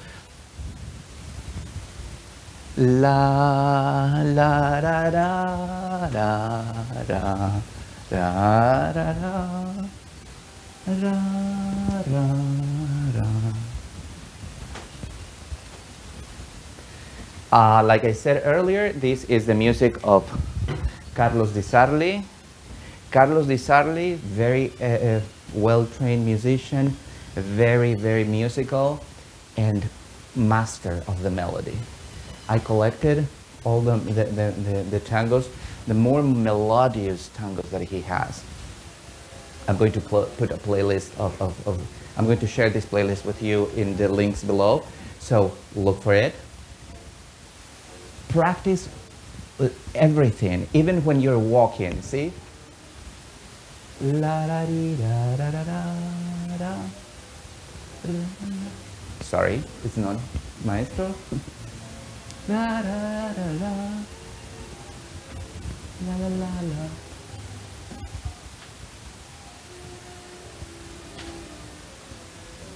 La la da da da da da da da da. Like I said earlier, this is the music of Carlos Di Sarli. Carlos Di Sarli, very well-trained musician, very, very musical, and master of the melody. I collected all the tangos, the more melodious tangos that he has. I'm going to put a playlist I'm going to share this playlist with you in the links below, so look for it. Practice everything, even when you're walking, see? La da dee da da da da da. Sorry, it's not maestro. La da da da. La la la la.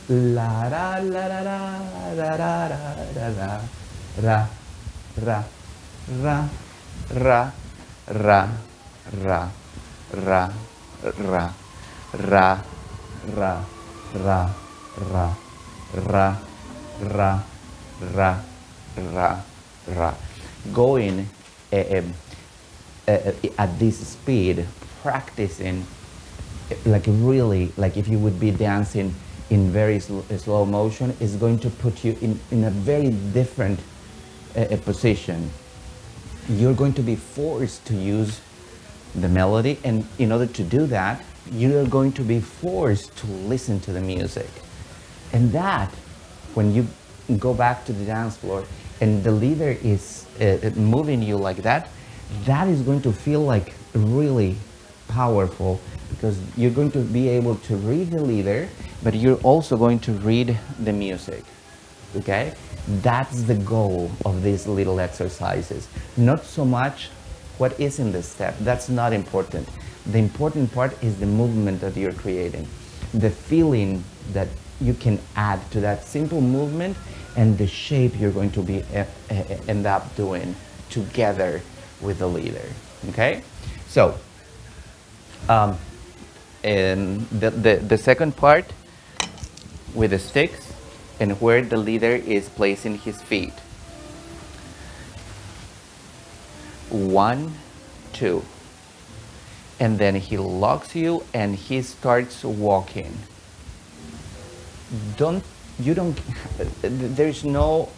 La da la da da da da da da. Ra ra ra ra ra ra ra ra ra ra ra ra ra ra ra ra ra. Going at this speed, practicing like really, like if you would be dancing in very slow motion, is going to put you in a very different position. You're going to be forced to use the melody, and in order to do that, you're going to be forced to listen to the music. And that, when you go back to the dance floor and the leader is moving you like that, that is going to feel like really powerful, because you're going to be able to read the leader, but you're also going to read the music. Okay? That's the goal of these little exercises. Not so much what is in the step. That's not important. The important part is the movement that you're creating. The feeling that you can add to that simple movement, and the shape you're going to be end up doing together with the leader. Okay? So, and the second part with the sticks, and where the leader is placing his feet. 1, 2. And then he locks you and he starts walking. There's no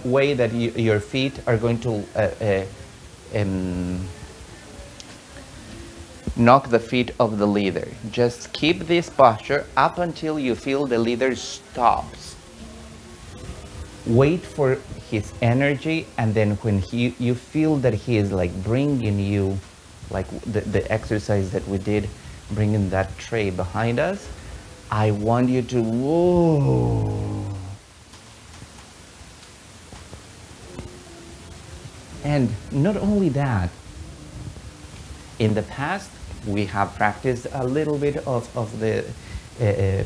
way that your feet are going to knock the feet of the leader. Just keep this posture up until you feel the leader stops. Wait for his energy, and then when you feel that he is like bringing you, like the exercise that we did, bringing that tray behind us, I want you to, whoa. And not only that, in the past, we have practiced a little bit of the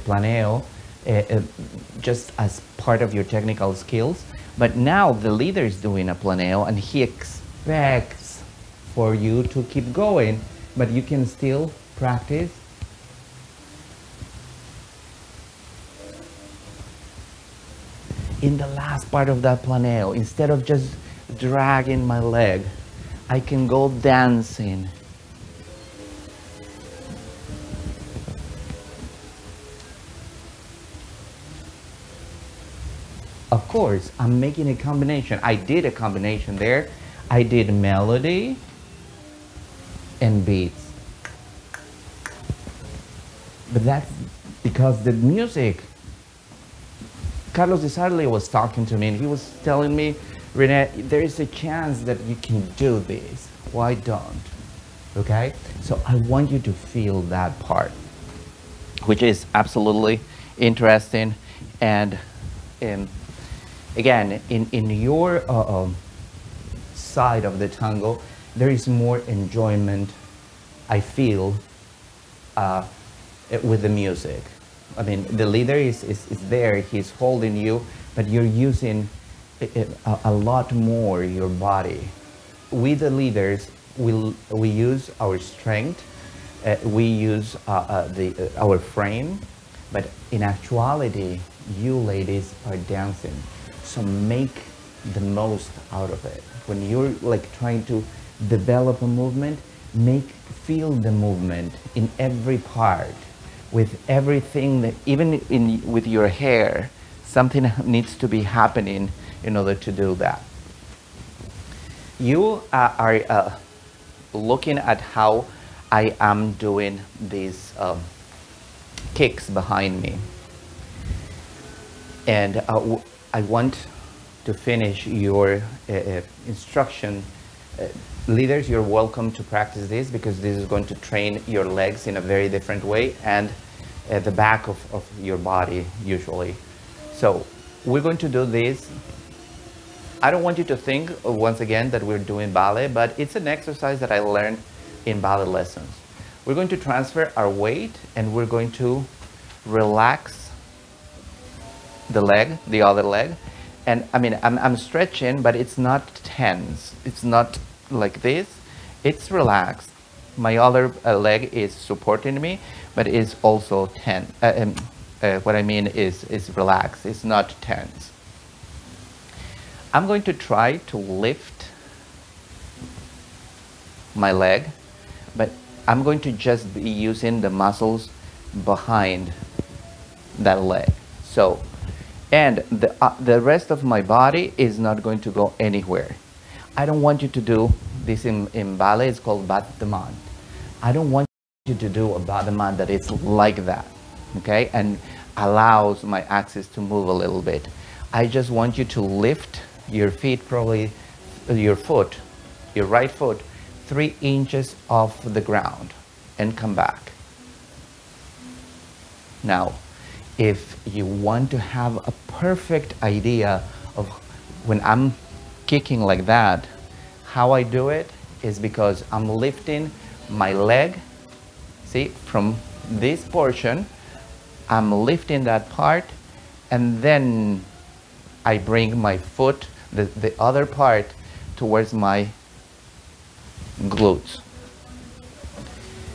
planeo, just as part of your technical skills. But now the leader is doing a planeo, and he expects for you to keep going, but you can still practice. In the last part of that planeo, instead of just dragging my leg, I can go dancing. Of course, I'm making a combination. I did a combination there. I did melody and beats. But that's because the music, Carlos de Sarli was talking to me, and he was telling me, Renee, there is a chance that you can do this. Why don't? Okay? So I want you to feel that part, which is absolutely interesting. And again, in your side of the tango, there is more enjoyment, I feel, with the music. I mean, the leader is there, he's holding you, but you're using a lot more your body. We, the leaders, we use our strength, we use our frame, but in actuality, you ladies are dancing. So make the most out of it. When you're like trying to develop a movement, feel the movement in every part, with everything, that even with your hair, something needs to be happening in order to do that. You are looking at how I am doing these kicks behind me. And I want to finish your instruction. Leaders, you're welcome to practice this, because this is going to train your legs in a very different way, and the back of your body usually. So we're going to do this. I don't want you to think, once again, that we're doing ballet, but it's an exercise that I learned in ballet lessons. We're going to transfer our weight, and we're going to relax the leg, the other leg. And I mean, I'm stretching, but it's not tense. It's not like this. It's relaxed. My other leg is supporting me, but it's also tense. What I mean is relaxed. It's not tense. I'm going to try to lift my leg, but I'm going to just be using the muscles behind that leg. So, and the rest of my body is not going to go anywhere. I don't want you to do this in ballet. It's called battement. I don't want you to do a battement that is like that, okay? And allows my axis to move a little bit. I just want you to lift your feet, probably your right foot, 3 inches off the ground and come back. Now, if you want to have a perfect idea of when I'm kicking like that, how I do it is because I'm lifting my leg, see, from this portion, I'm lifting that part, and then I bring my foot, the other part, towards my glutes.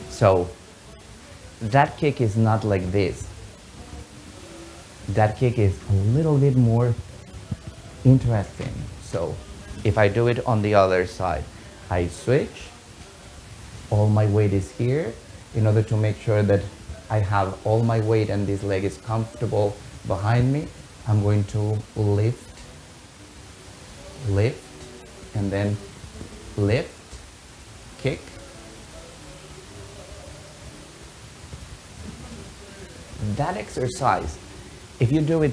So that kick is not like this. That kick is a little bit more interesting. So if I do it on the other side, I switch, all my weight is here in order to make sure that I have all my weight and this leg is comfortable behind me. I'm going to lift, and then lift, kick. That exercise, if you do it,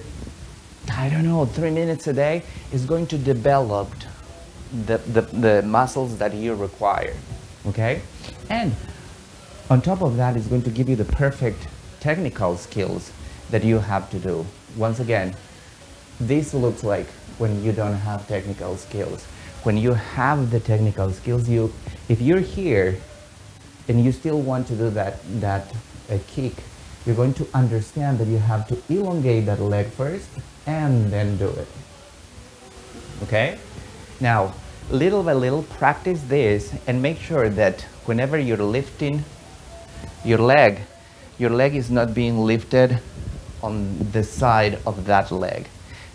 I don't know, 3 minutes a day, is going to develop the muscles that you require, okay? And on top of that, it's going to give you the perfect technical skills that you have to do. Once again, this looks like when you don't have technical skills. When you have the technical skills, if you're here and you still want to do that kick, you're going to understand that you have to elongate that leg first and then do it. Okay? Now, little by little, practice this and make sure that whenever you're lifting your leg is not being lifted on the side of that leg.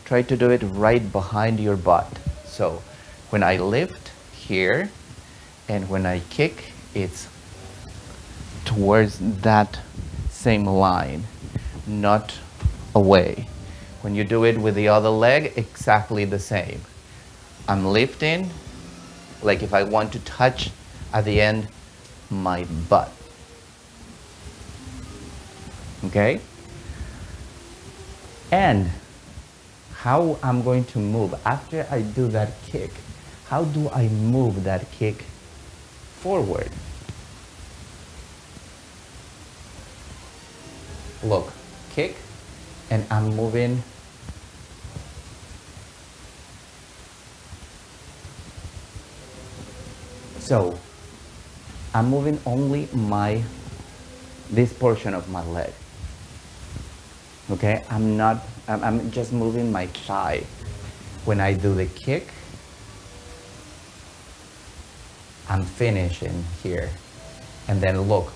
Try to do it right behind your butt. So when I lift here and when I kick, it's towards that same line, not away. When you do it with the other leg, exactly the same. I'm lifting, like if I want to touch at the end my butt. Okay? And how I'm going to move after I do that kick, how do I move that kick forward? Look, kick, and I'm moving so I'm moving only this portion of my leg. Okay, I'm just moving my thigh. When I do the kick, I'm finishing here. And then look.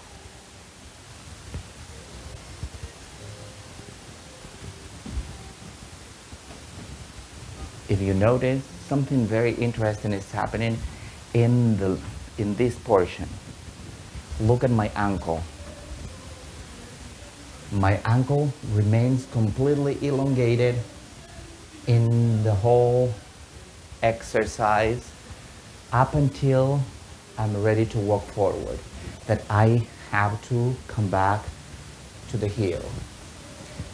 If you notice, something very interesting is happening in this portion. Look at my ankle. My ankle remains completely elongated in the whole exercise up until I'm ready to walk forward. That I have to come back to the heel.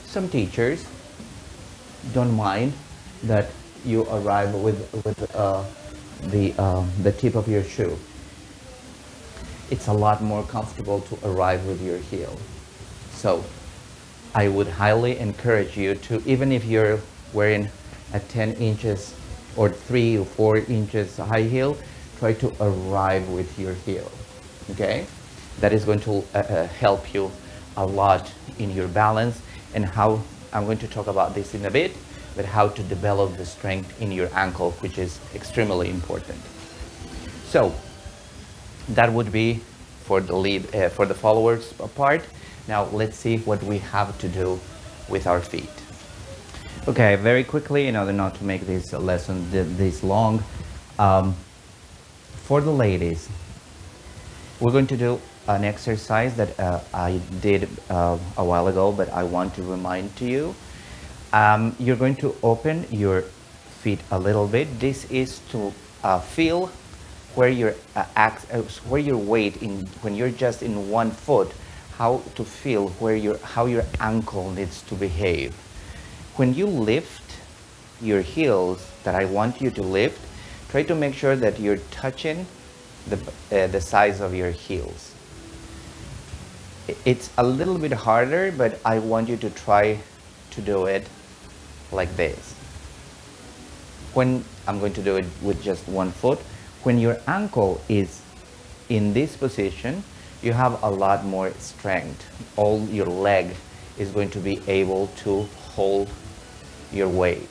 Some teachers don't mind that you arrive with the tip of your shoe. It's a lot more comfortable to arrive with your heel. So I would highly encourage you to, even if you're wearing a 10 inches or 3 or 4 inches high heel, try to arrive with your heel, okay? That is going to help you a lot in your balance, and how, I'm going to talk about this in a bit, but how to develop the strength in your ankle, which is extremely important. So that would be for the followers part. Now let's see what we have to do with our feet. Okay, very quickly, in order not to make this lesson this long, for the ladies, we're going to do an exercise that I did a while ago, but I want to remind to you. You're going to open your feet a little bit. This is to feel where your weight when you're just in one foot, how to feel how your ankle needs to behave. When you lift your heels that I want you to lift, try to make sure that you're touching the size of your heels. It's a little bit harder, but I want you to try to do it like this. When I'm going to do it with just one foot, when your ankle is in this position, you have a lot more strength. All your leg is going to be able to hold your weight,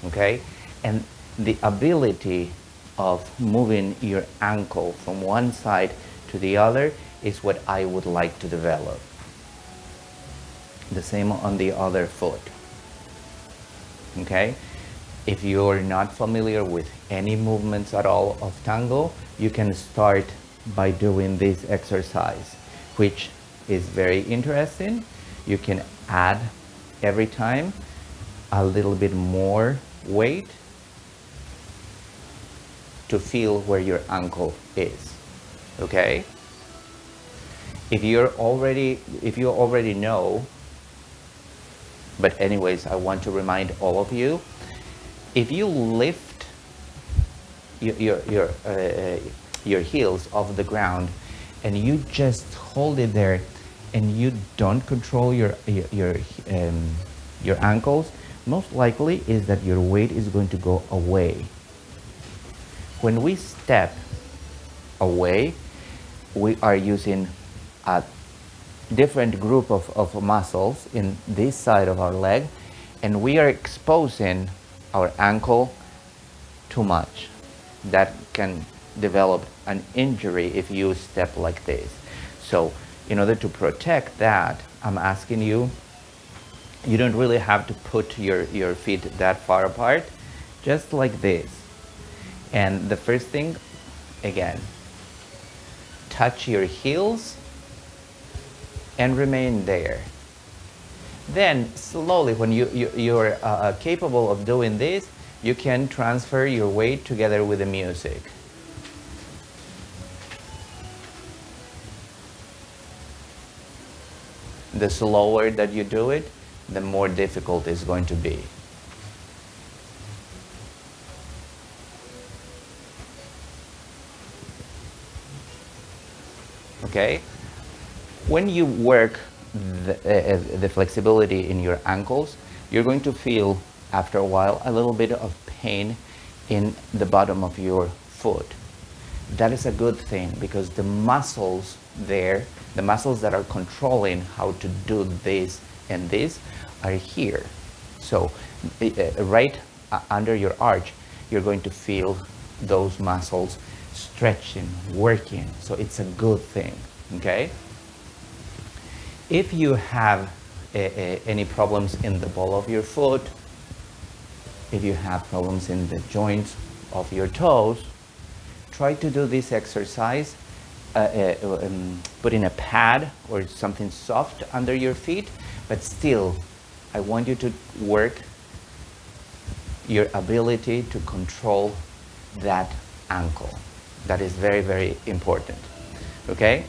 okay? And the ability of moving your ankle from one side to the other is what I would like to develop. The same on the other foot, okay? If you're not familiar with any movements at all of tango, you can start by doing this exercise, which is very interesting. You can add every time a little bit more weight to feel where your ankle is, okay? If you already know, but anyways, I want to remind all of you, if you lift your heels off the ground and you just hold it there and you don't control your ankles, most likely is that your weight is going to go away. When we step away, we are using a different group of muscles in this side of our leg, and we are exposing our ankle too much. That can develop an injury if you step like this. So in order to protect that, I'm asking you, you don't really have to put your feet that far apart, just like this. And the first thing, again, touch your heels and remain there. Then slowly, when you're capable of doing this, you can transfer your weight together with the music. The slower that you do it, the more difficult it's going to be. Okay? When you work the flexibility in your ankles, you're going to feel after a while a little bit of pain in the bottom of your foot. That is a good thing, because the muscles there, the muscles that are controlling how to do this and this, are here. So right under your arch, you're going to feel those muscles stretching, working. So it's a good thing, okay? If you have any problems in the ball of your foot, if you have problems in the joints of your toes, try to do this exercise, putting a pad or something soft under your feet, but still, I want you to work your ability to control that ankle. That is very, very important, okay?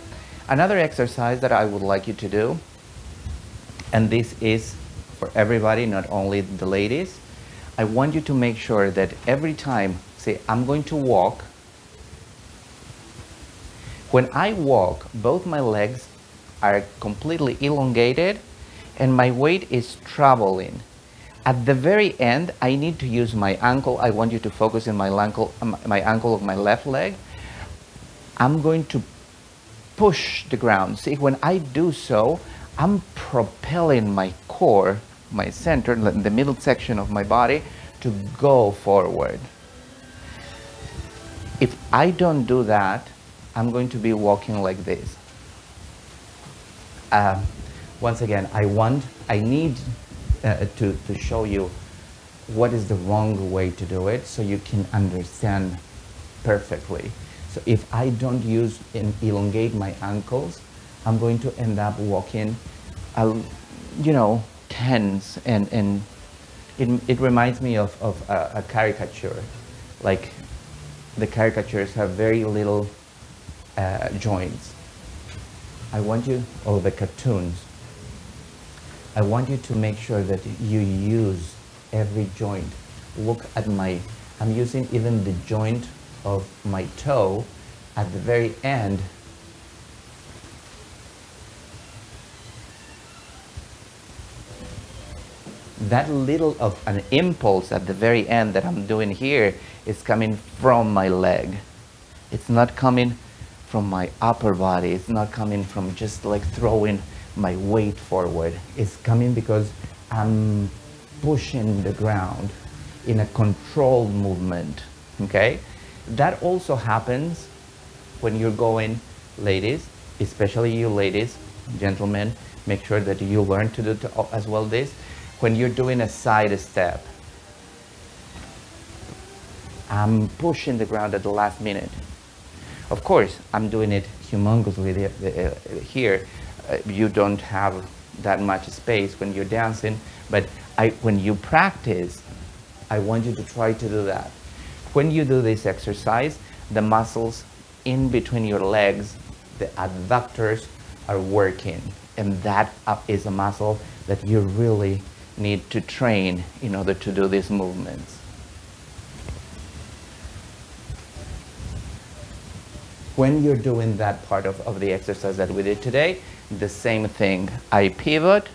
Another exercise that I would like you to do, and this is for everybody, not only the ladies, I want you to make sure that every time, say, I'm going to walk, when I walk, both my legs are completely elongated and my weight is traveling. At the very end, I need to use my ankle. I want you to focus in my ankle of my left leg. I'm going to push the ground. See, when I do so, I'm propelling my core, my center, the middle section of my body, to go forward. If I don't do that, I'm going to be walking like this. Once again, I need to show you what is the wrong way to do it so you can understand perfectly. So if I don't use and elongate my ankles, I'm going to end up walking, you know, tense, and it reminds me of a caricature. Like, the caricatures have very little joints. I want you, or the cartoons, I want you to make sure that you use every joint. Look at I'm using even the joint of my toe at the very end. That little of an impulse at the very end that I'm doing here is coming from my leg. It's not coming from my upper body. It's not coming from just like throwing my weight forward. It's coming because I'm pushing the ground in a controlled movement, okay? That also happens when you're going, ladies, especially you ladies, gentlemen, make sure that you learn to do as well this. When you're doing a side step, I'm pushing the ground at the last minute. Of course, I'm doing it humongously here. You don't have that much space when you're dancing, but when you practice, I want you to try to do that. When you do this exercise, the muscles in between your legs, the adductors, are working, and that is a muscle that you really need to train in order to do these movements. When you're doing that part of the exercise that we did today, the same thing. I pivot,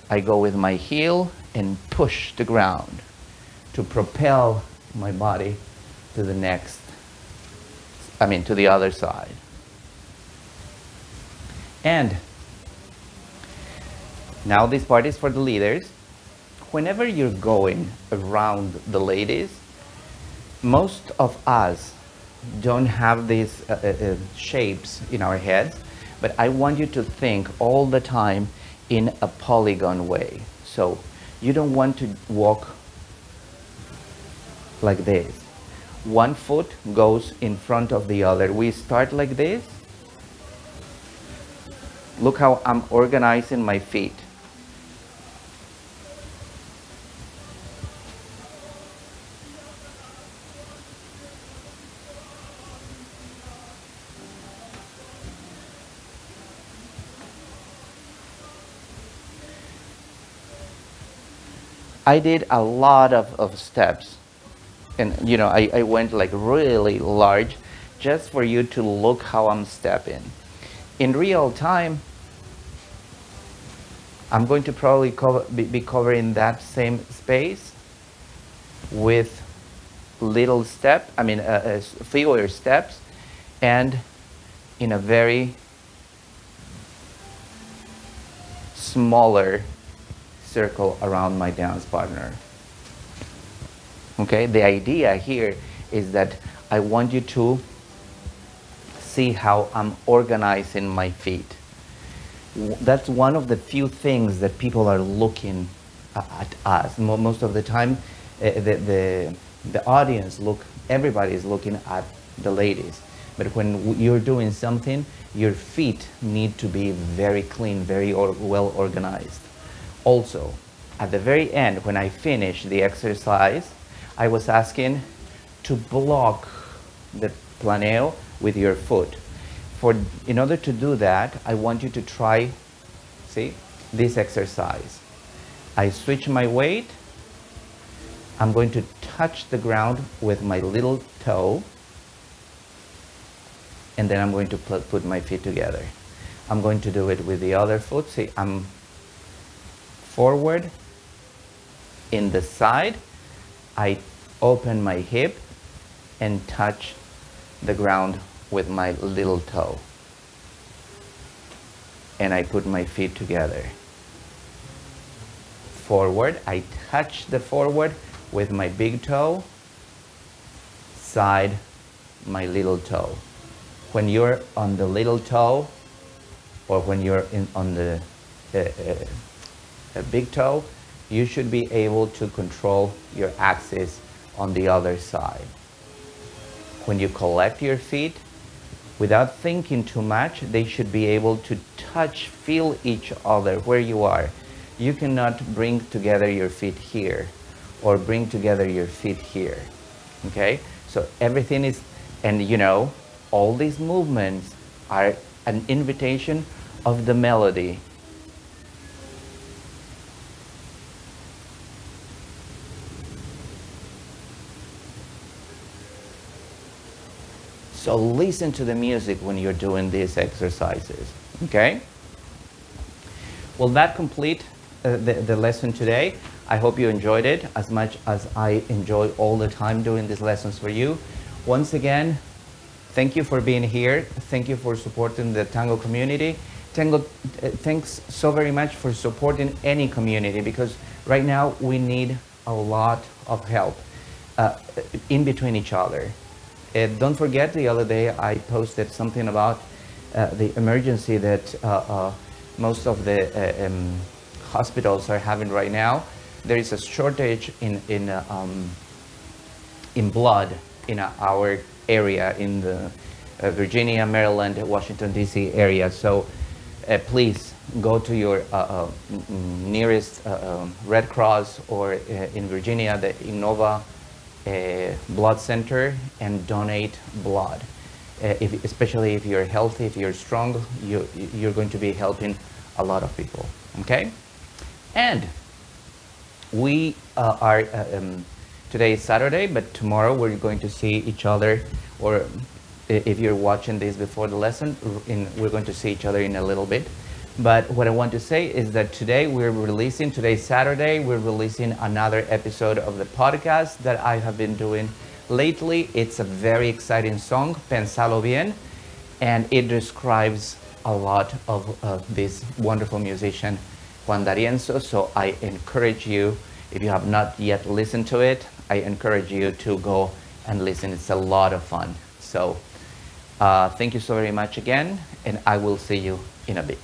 I go with my heel and push the ground to propel my body to the next, to the other side. And now this part is for the leaders. Whenever you're going around the ladies, most of us don't have these shapes in our heads, but I want you to think all the time in a polygon way. So you don't want to walk like this. One foot goes in front of the other. We start like this. Look how I'm organizing my feet. I did a lot of steps, and I went like really large just for you to look how I'm stepping. In real time, I'm going to probably be covering that same space with little fewer steps, and in a very smaller circle around my dance partner. Okay, the idea here is that I want you to see how I'm organizing my feet. That's one of the few things that people are looking at us. Most of the time, the audience everybody is looking at the ladies. But when you're doing something, your feet need to be very clean, very well organized. Also, at the very end, when I finished the exercise, I was asking to block the planeo with your foot. In order to do that, I want you to try, see, this exercise. I switch my weight. I'm going to touch the ground with my little toe, and then I'm going to put my feet together. I'm going to do it with the other foot. See, I'm forward, in the side, I open my hip and touch the ground with my little toe. And I put my feet together. Forward, I touch the forward with my big toe, side, my little toe. When you're on the little toe, or when you're on the big toe, you should be able to control your axis on the other side. When you collect your feet, without thinking too much, they should be able to touch, feel each other where you are. You cannot bring together your feet here or bring together your feet here. Okay? So everything is, and all these movements are an invitation of the melody. So listen to the music when you're doing these exercises, okay? Well, that complete the lesson today. I hope you enjoyed it as much as I enjoy all the time doing these lessons for you. Once again, thank you for being here. Thank you for supporting the Tango community. Tango, thanks so very much for supporting any community, because right now we need a lot of help in between each other. Don't forget, the other day I posted something about the emergency that most of the hospitals are having right now. There is a shortage in blood in our area, in the Virginia, Maryland, Washington, D.C. area. So please go to your nearest Red Cross, or in Virginia, the Innova blood center, and donate blood. Especially if you're healthy, if you're strong, you're going to be helping a lot of people, okay? And we are, today is Saturday, but tomorrow we're going to see each other, or if you're watching this before the lesson, we're going to see each other in a little bit. But what I want to say is that today today's Saturday, we're releasing another episode of the podcast that I have been doing lately. It's a very exciting song, Pensalo Bien, and it describes a lot of this wonderful musician, Juan D'Arienzo. So I encourage you, if you have not yet listened to it, I encourage you to go and listen. It's a lot of fun. So thank you so very much again, and I will see you in a bit.